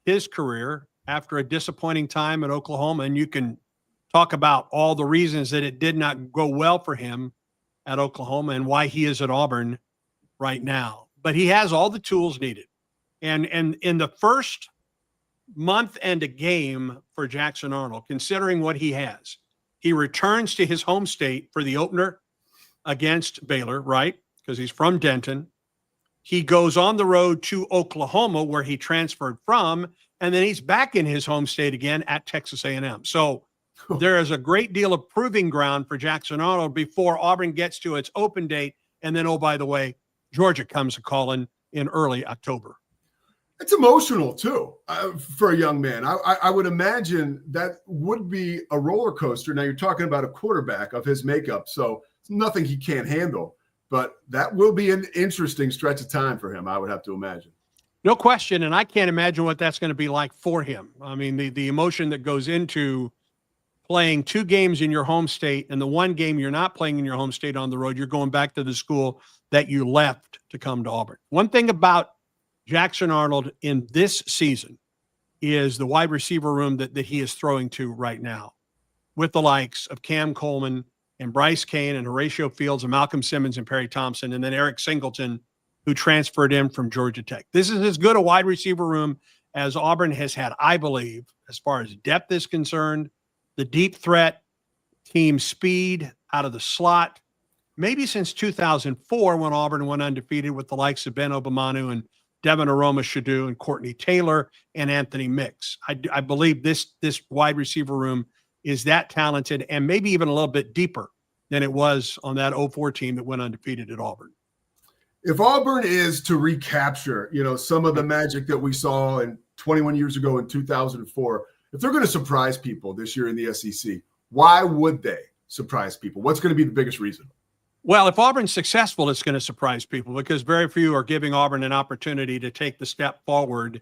his career after a disappointing time at Oklahoma. And you can talk about all the reasons that it did not go well for him at Oklahoma and why he is at Auburn right now. But he has all the tools needed. And in the first month and a game for Jackson Arnold, considering what he has, he returns to his home state for the opener against Baylor, right? Because he's from Denton. He goes on the road to Oklahoma, where he transferred from, and then he's back in his home state again at Texas A&M. So there is a great deal of proving ground for Jackson Arnold before Auburn gets to its open date. And then, oh, by the way, Georgia comes a-calling in early October. It's emotional, too, for a young man. I would imagine that would be a roller coaster. Now, you're talking about a quarterback of his makeup, so it's nothing he can't handle. But that will be an interesting stretch of time for him, I would have to imagine. No question, and I can't imagine what that's going to be like for him. I mean, the emotion that goes into playing 2 games in your home state, and the 1 game you're not playing in your home state on the road, you're going back to the school that you left to come to Auburn. One thing about Jackson Arnold in this season is the wide receiver room that he is throwing to right now, with the likes of Cam Coleman and Bryce Kane and Horatio Fields and Malcolm Simmons and Perry Thompson, and then Eric Singleton, who transferred in from Georgia Tech. This is as good a wide receiver room as Auburn has had, I believe, as far as depth is concerned, the deep threat, team speed out of the slot, maybe since 2004 when Auburn went undefeated with the likes of Ben Obamanu and Devin Aroma-Shadu and Courtney Taylor and Anthony Mix. I believe this wide receiver room is that talented and maybe even a little bit deeper than it was on that 04 team that went undefeated at Auburn. If Auburn is to recapture, some of the magic that we saw in 21 years ago in 2004, if they're going to surprise people this year in the SEC, why would they surprise people? What's going to be the biggest reason? Well, if Auburn's successful, it's going to surprise people because very few are giving Auburn an opportunity to take the step forward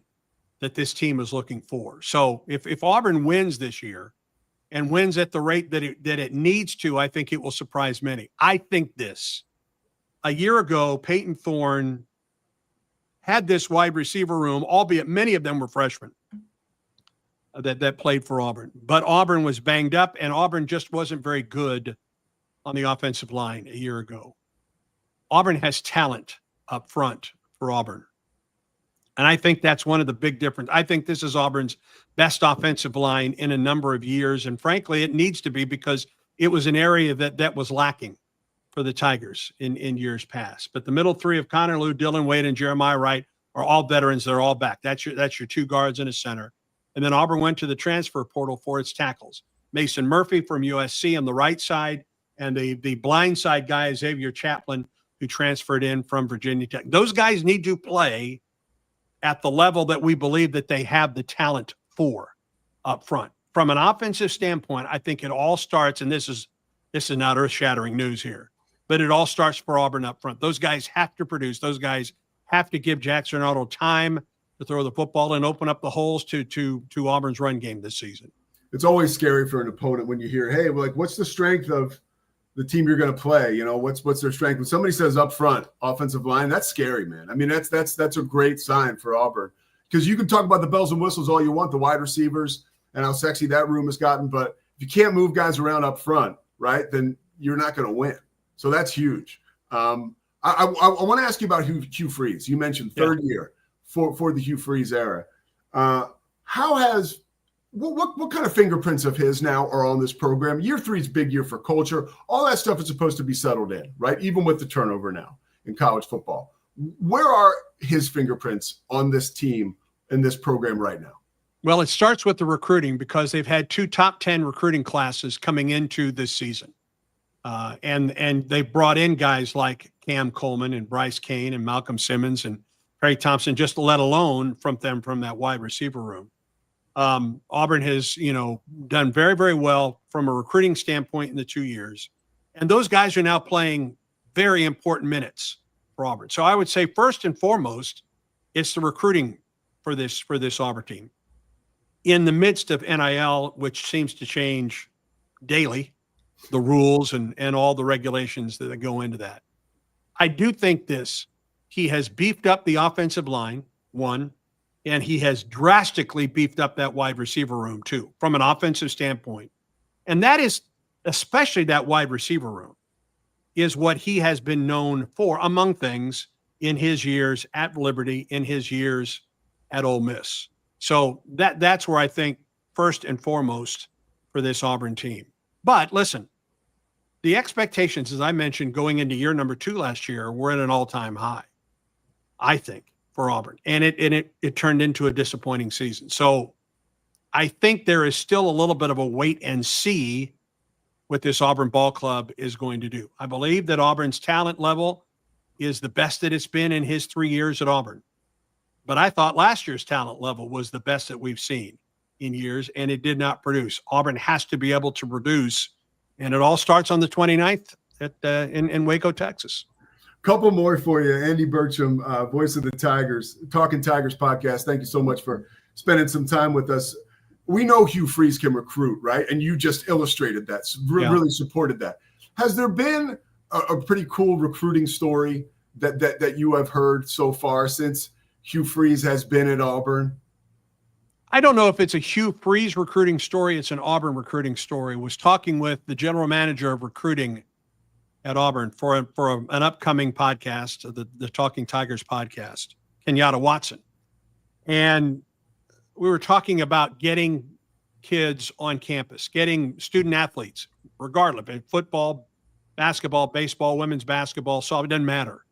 that this team is looking for. So if Auburn wins this year, and wins at the rate that it needs to, I think it will surprise many. I think this. A year ago, Peyton Thorne had this wide receiver room, albeit many of them were freshmen that played for Auburn. But Auburn was banged up, and Auburn just wasn't very good on the offensive line a year ago. Auburn has talent up front for Auburn. And I think that's one of the big differences. I think this is Auburn's best offensive line in a number of years. And frankly, it needs to be, because it was an area that was lacking for the Tigers in years past. But the middle three of Connor Lew, Dylan Wade, and Jeremiah Wright are all veterans. They're all back. That's your two guards and a center. And then Auburn went to the transfer portal for its tackles. Mason Murphy from USC on the right side, and the blind side guy is Xavier Chaplin, who transferred in from Virginia Tech. Those guys need to play at the level that we believe that they have the talent for up front. From an offensive standpoint, I think it all starts, and this is not earth-shattering news here, but it all starts for Auburn up front. Those guys have to produce. Those guys have to give Jackson Arnold time to throw the football and open up the holes to Auburn's run game this season. It's always scary for an opponent when you hear, hey, like, what's the strength of the team you're going to play? You know, what's their strength? When somebody says up front, offensive line, that's scary, man. I mean, that's a great sign for Auburn, because you can talk about the bells and whistles all you want, the wide receivers and how sexy that room has gotten, but if you can't move guys around up front, right, then you're not going to win. So that's huge. I want to ask you about Hugh Freeze. You mentioned third year for the Hugh Freeze era. What kind of fingerprints of his now are on this program? Year 3 is big year for culture. All that stuff is supposed to be settled in, right? Even with the turnover now in college football. Where are his fingerprints on this team and this program right now? Well, it starts with the recruiting, because they've had 2 top 10 recruiting classes coming into this season. And they brought in guys like Cam Coleman and Bryce Kane and Malcolm Simmons and Perry Thompson, just let alone from that wide receiver room. Auburn has, done very, very well from a recruiting standpoint in the 2 years. And those guys are now playing very important minutes for Auburn. So I would say first and foremost, it's the recruiting for this Auburn team. In the midst of NIL, which seems to change daily, the rules and all the regulations that go into that. I do think he has beefed up the offensive line, one, and he has drastically beefed up that wide receiver room, too, from an offensive standpoint. And that is, especially that wide receiver room, is what he has been known for, among things, in his years at Liberty, in his years at Ole Miss. So that's where I think first and foremost for this Auburn team. But listen, the expectations, as I mentioned, going into year number 2 last year, were at an all-time high, I think, for Auburn. And it turned into a disappointing season. So I think there is still a little bit of a wait and see what this Auburn ball club is going to do. I believe that Auburn's talent level is the best that it's been in his 3 years at Auburn. But I thought last year's talent level was the best that we've seen in years, and it did not produce. Auburn has to be able to produce, and it all starts on the 29th in Waco, Texas. Couple more for you. Andy Burcham, voice of the Tigers, Talking Tigers podcast. Thank you so much for spending some time with us. We know Hugh Freeze can recruit, right? And you just illustrated that, really supported that. Has there been a pretty cool recruiting story that you have heard so far since Hugh Freeze has been at Auburn? I don't know if it's a Hugh Freeze recruiting story. It's an Auburn recruiting story. Was talking with the general manager of recruiting at Auburn for an upcoming podcast, the Talking Tigers podcast, Kenyatta Watson. And we were talking about getting kids on campus, getting student athletes, regardless of football, basketball, baseball, women's basketball, so it doesn't matter.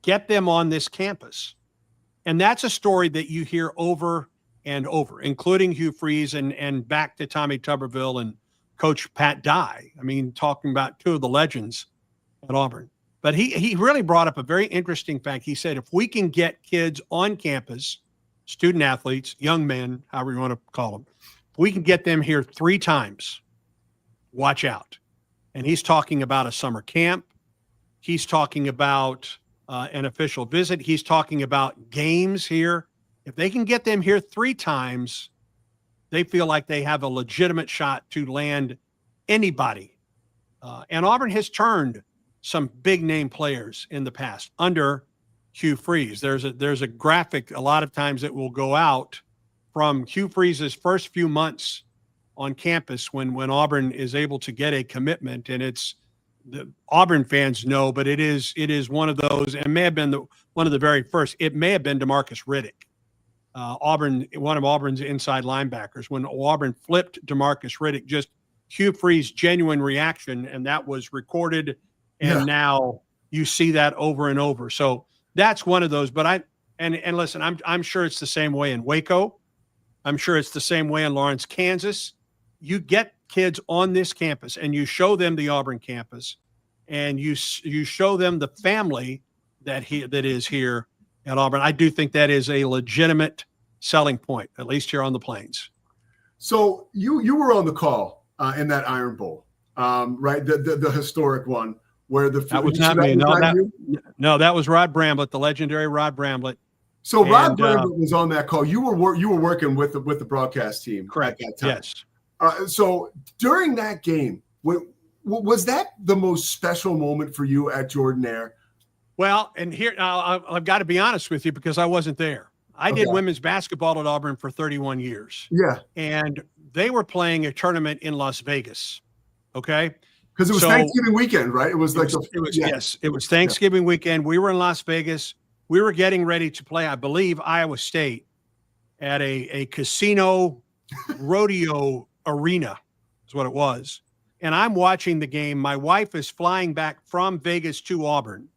Get them on this campus. And that's a story that you hear over and over, including Hugh Freeze and back to Tommy Tuberville and Coach Pat Dye. I mean, talking about 2 of the legends at Auburn. But he really brought up a very interesting fact. He said, if we can get kids on campus, student athletes, young men, however you want to call them, if we can get them here 3 times, watch out. And he's talking about a summer camp. He's talking about an official visit. He's talking about games here. If they can get them here 3 times, they feel like they have a legitimate shot to land anybody. And Auburn has turned some big name players in the past under Hugh Freeze. There's a graphic a lot of times that will go out from Hugh Freeze's first few months on campus when Auburn is able to get a commitment, and it's the Auburn fans know, but it is one of those, and may have been one of the very first. It may have been DeMarcus Riddick, one of Auburn's inside linebackers. When Auburn flipped DeMarcus Riddick, just Hugh Freeze genuine reaction, and that was recorded, and now you see that over and over. So that's one of those. But listen, I'm sure it's the same way in Waco. I'm sure it's the same way in Lawrence, Kansas. You get kids on this campus and you show them the Auburn campus, and you show them the family that is here at Auburn. I do think that is a legitimate selling point, at least here on the Plains. So you were on the call in that Iron Bowl, right? The historic one where that was not me. No, that was Rod Bramblett, the legendary Rod Bramblett. So Rod Bramblett was on that call. You were working with the broadcast team, correct? At that time. Yes. So during that game, was that the most special moment for you at Jordan-Hare? Well, and here I've got to be honest with you because I wasn't there. I did women's basketball at Auburn for 31 years. Yeah. And they were playing a tournament in Las Vegas. Okay. Because it was Thanksgiving weekend, right? It was yes, it was Thanksgiving weekend. We were in Las Vegas. We were getting ready to play, I believe, Iowa State at a casino rodeo arena is what it was. And I'm watching the game. My wife is flying back from Vegas to Auburn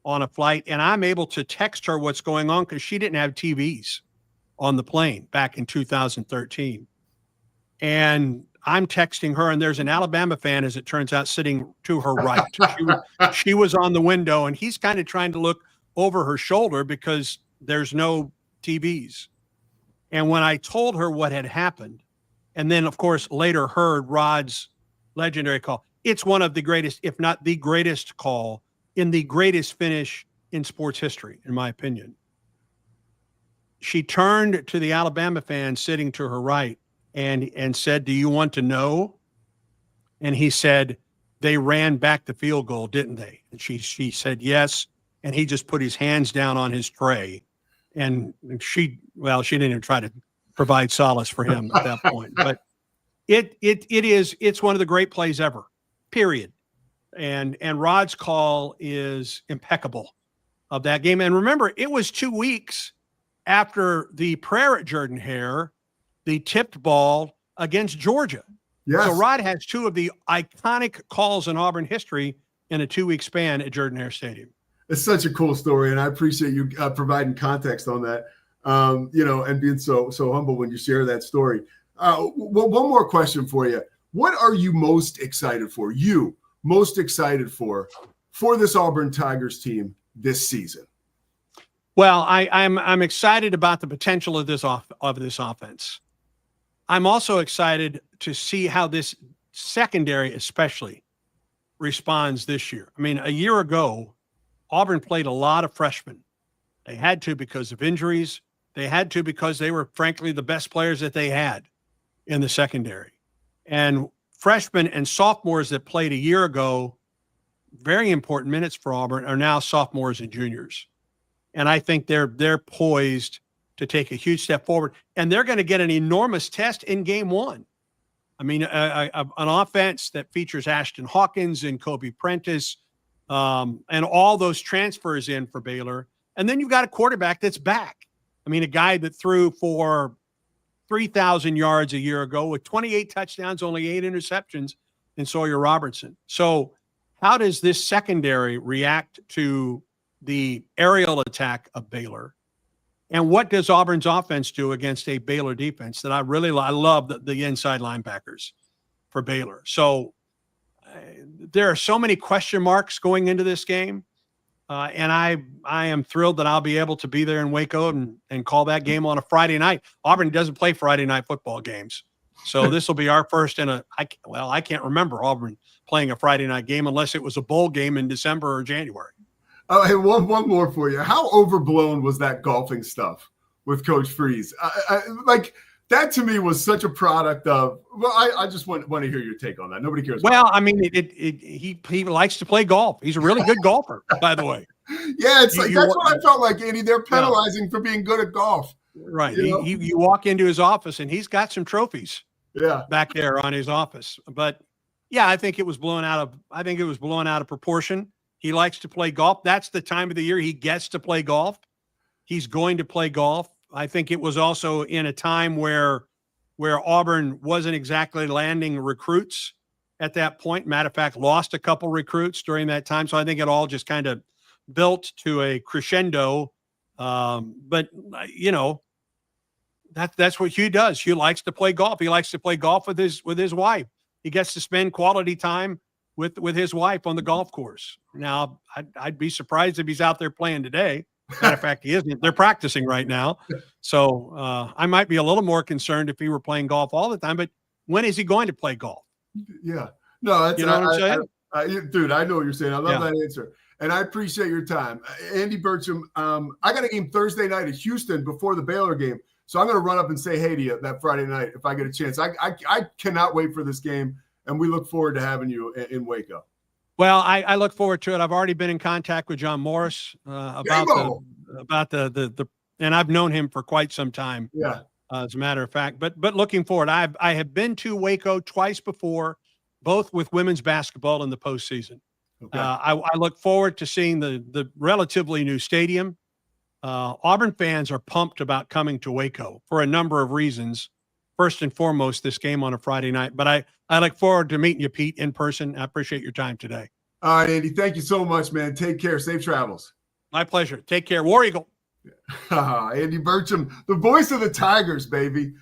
on a flight, and I'm able to text her what's going on because she didn't have TVs on the plane back in 2013. And I'm texting her, and there's an Alabama fan, as it turns out, sitting to her right. She was on the window, and he's kind of trying to look over her shoulder because there's no TVs. And when I told her what had happened, and then, of course, later heard Rod's legendary call, it's one of the greatest, if not the greatest call in the greatest finish in sports history, in my opinion. She turned to the Alabama fan sitting to her right and said, "Do you want to know?" And he said, "They ran back the field goal, didn't they?" And she said, "Yes." And he just put his hands down on his tray. And she didn't even try to provide solace for him at that point. But it's one of the great plays ever, period. And Rod's call is impeccable of that game. And remember, it was 2 weeks after the prayer at Jordan-Hare, the tipped ball against Georgia. Yes. So Rod has two of the iconic calls in Auburn history in a 2-week span at Jordan-Hare Stadium. It's such a cool story, and I appreciate you providing context on that, and being so humble when you share that story. One more question for you. What are you most excited for? Most excited for this Auburn Tigers team this season? Well, I'm excited about the potential of this offense. I'm also excited to see how this secondary especially responds this year. I mean, a year ago, Auburn played a lot of freshmen. They had to because of injuries. They had to because they were, frankly, the best players that they had in the secondary. And freshmen and sophomores that played a year ago, very important minutes for Auburn, are now sophomores and juniors. And I think they're poised to take a huge step forward. And they're going to get an enormous test in game one. I mean, an offense that features Ashton Hawkins and Kobe Prentice, and all those transfers in for Baylor. And then you've got a quarterback that's back. I mean, a guy that threw for 3,000 yards a year ago with 28 touchdowns, only 8 interceptions in Sawyer Robertson. So how does this secondary react to the aerial attack of Baylor? And what does Auburn's offense do against a Baylor defense that I love the inside linebackers for Baylor. So there are so many question marks going into this game. And I am thrilled that I'll be able to be there in Waco and call that game on a Friday night. Auburn doesn't play Friday night football games. So this will be our first I can't remember Auburn playing a Friday night game unless it was a bowl game in December or January. Oh, hey, one more for you. How overblown was that golfing stuff with Coach Freeze? that to me was such a product of. Well, I just want to hear your take on that. Nobody cares. Well, I mean, he likes to play golf. He's a really good golfer, by the way. Yeah, it's like that's what I felt like, Andy. They're penalizing for being good at golf. Right. You know? You walk into his office and he's got some trophies. Yeah. Back there on his office. But yeah, I think it was blown out of proportion. He likes to play golf. That's the time of the year he gets to play golf. He's going to play golf. I think it was also in a time where Auburn wasn't exactly landing recruits at that point. Matter of fact, lost a couple recruits during that time. So I think it all just kind of built to a crescendo. But you know, that's what Hugh does. Hugh likes to play golf. He likes to play golf with his wife. He gets to spend quality time with his wife on the golf course. Now, I'd be surprised if he's out there playing today. Matter of fact, he isn't. They're practicing right now. So I might be a little more concerned if he were playing golf all the time. But when is he going to play golf? Yeah. No, that's, you know what I'm saying? Dude, I know what you're saying. I love that answer. And I appreciate your time. Andy Burcham, I got a game Thursday night at Houston before the Baylor game. So I'm going to run up and say hey to you that Friday night if I get a chance. I cannot wait for this game, and we look forward to having you in Waco. Well, I look forward to it. I've already been in contact with John Morris about the and I've known him for quite some time. Yeah, as a matter of fact. But looking forward, I have been to Waco twice before, both with women's basketball in the postseason. Okay. I look forward to seeing the relatively new stadium. Auburn fans are pumped about coming to Waco for a number of reasons. First and foremost, this game on a Friday night. But I look forward to meeting you, Pete, in person. I appreciate your time today. All right, Andy. Thank you so much, man. Take care. Safe travels. My pleasure. Take care. War Eagle. Andy Burcham, the voice of the Tigers, baby.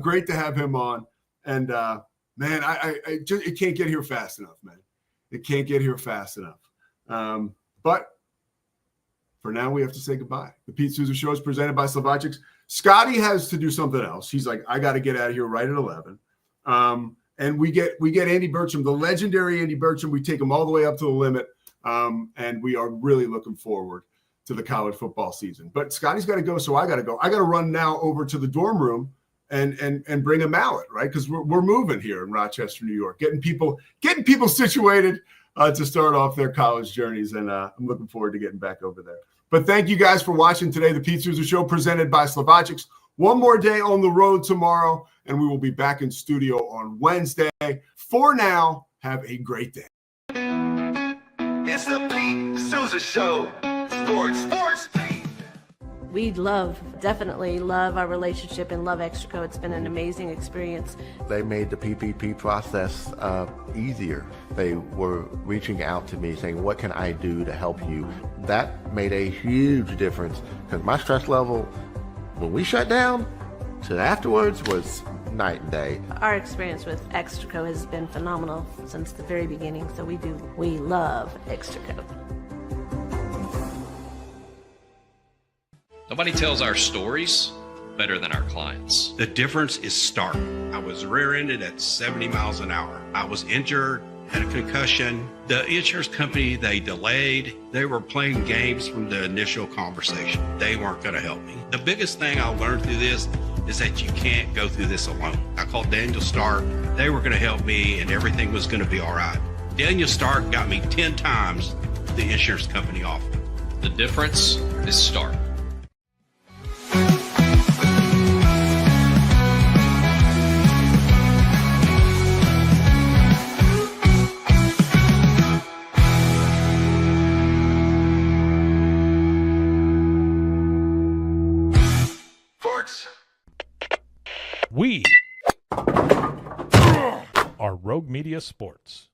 Great to have him on. And, man, it can't get here fast enough, man. It can't get here fast enough. But for now, we have to say goodbye. The Pete Sousa Show is presented by Slovakics. Scotty has to do something else. He's like, I got to get out of here right at 11. And we get Andy Burcham, the legendary Andy Burcham. We take him all the way up to the limit. And we are really looking forward to the college football season. But Scotty's got to go, so I got to go. I got to run now over to the dorm room and bring a mallet, right? Because we're moving here in Rochester, New York, getting people situated to start off their college journeys. And I'm looking forward to getting back over there. But thank you guys for watching today. The Pete Sousa Show presented by Slovakics. One more day on the road tomorrow, and we will be back in studio on Wednesday. For now, have a great day. It's the Pete Sousa Show. Sports. We definitely love our relationship and love Extraco. It's been an amazing experience. They made the PPP process easier. They were reaching out to me saying, what can I do to help you? That made a huge difference because my stress level, when we shut down, to afterwards was night and day. Our experience with Extraco has been phenomenal since the very beginning. So we love Extraco. Nobody tells our stories better than our clients. The difference is stark. I was rear-ended at 70 miles an hour. I was injured, had a concussion. The insurance company, they delayed. They were playing games from the initial conversation. They weren't going to help me. The biggest thing I learned through this is that you can't go through this alone. I called Daniel Stark. They were going to help me and everything was going to be all right. Daniel Stark got me 10 times the insurance company offered. The difference is Stark. We are Rogue Media Sports.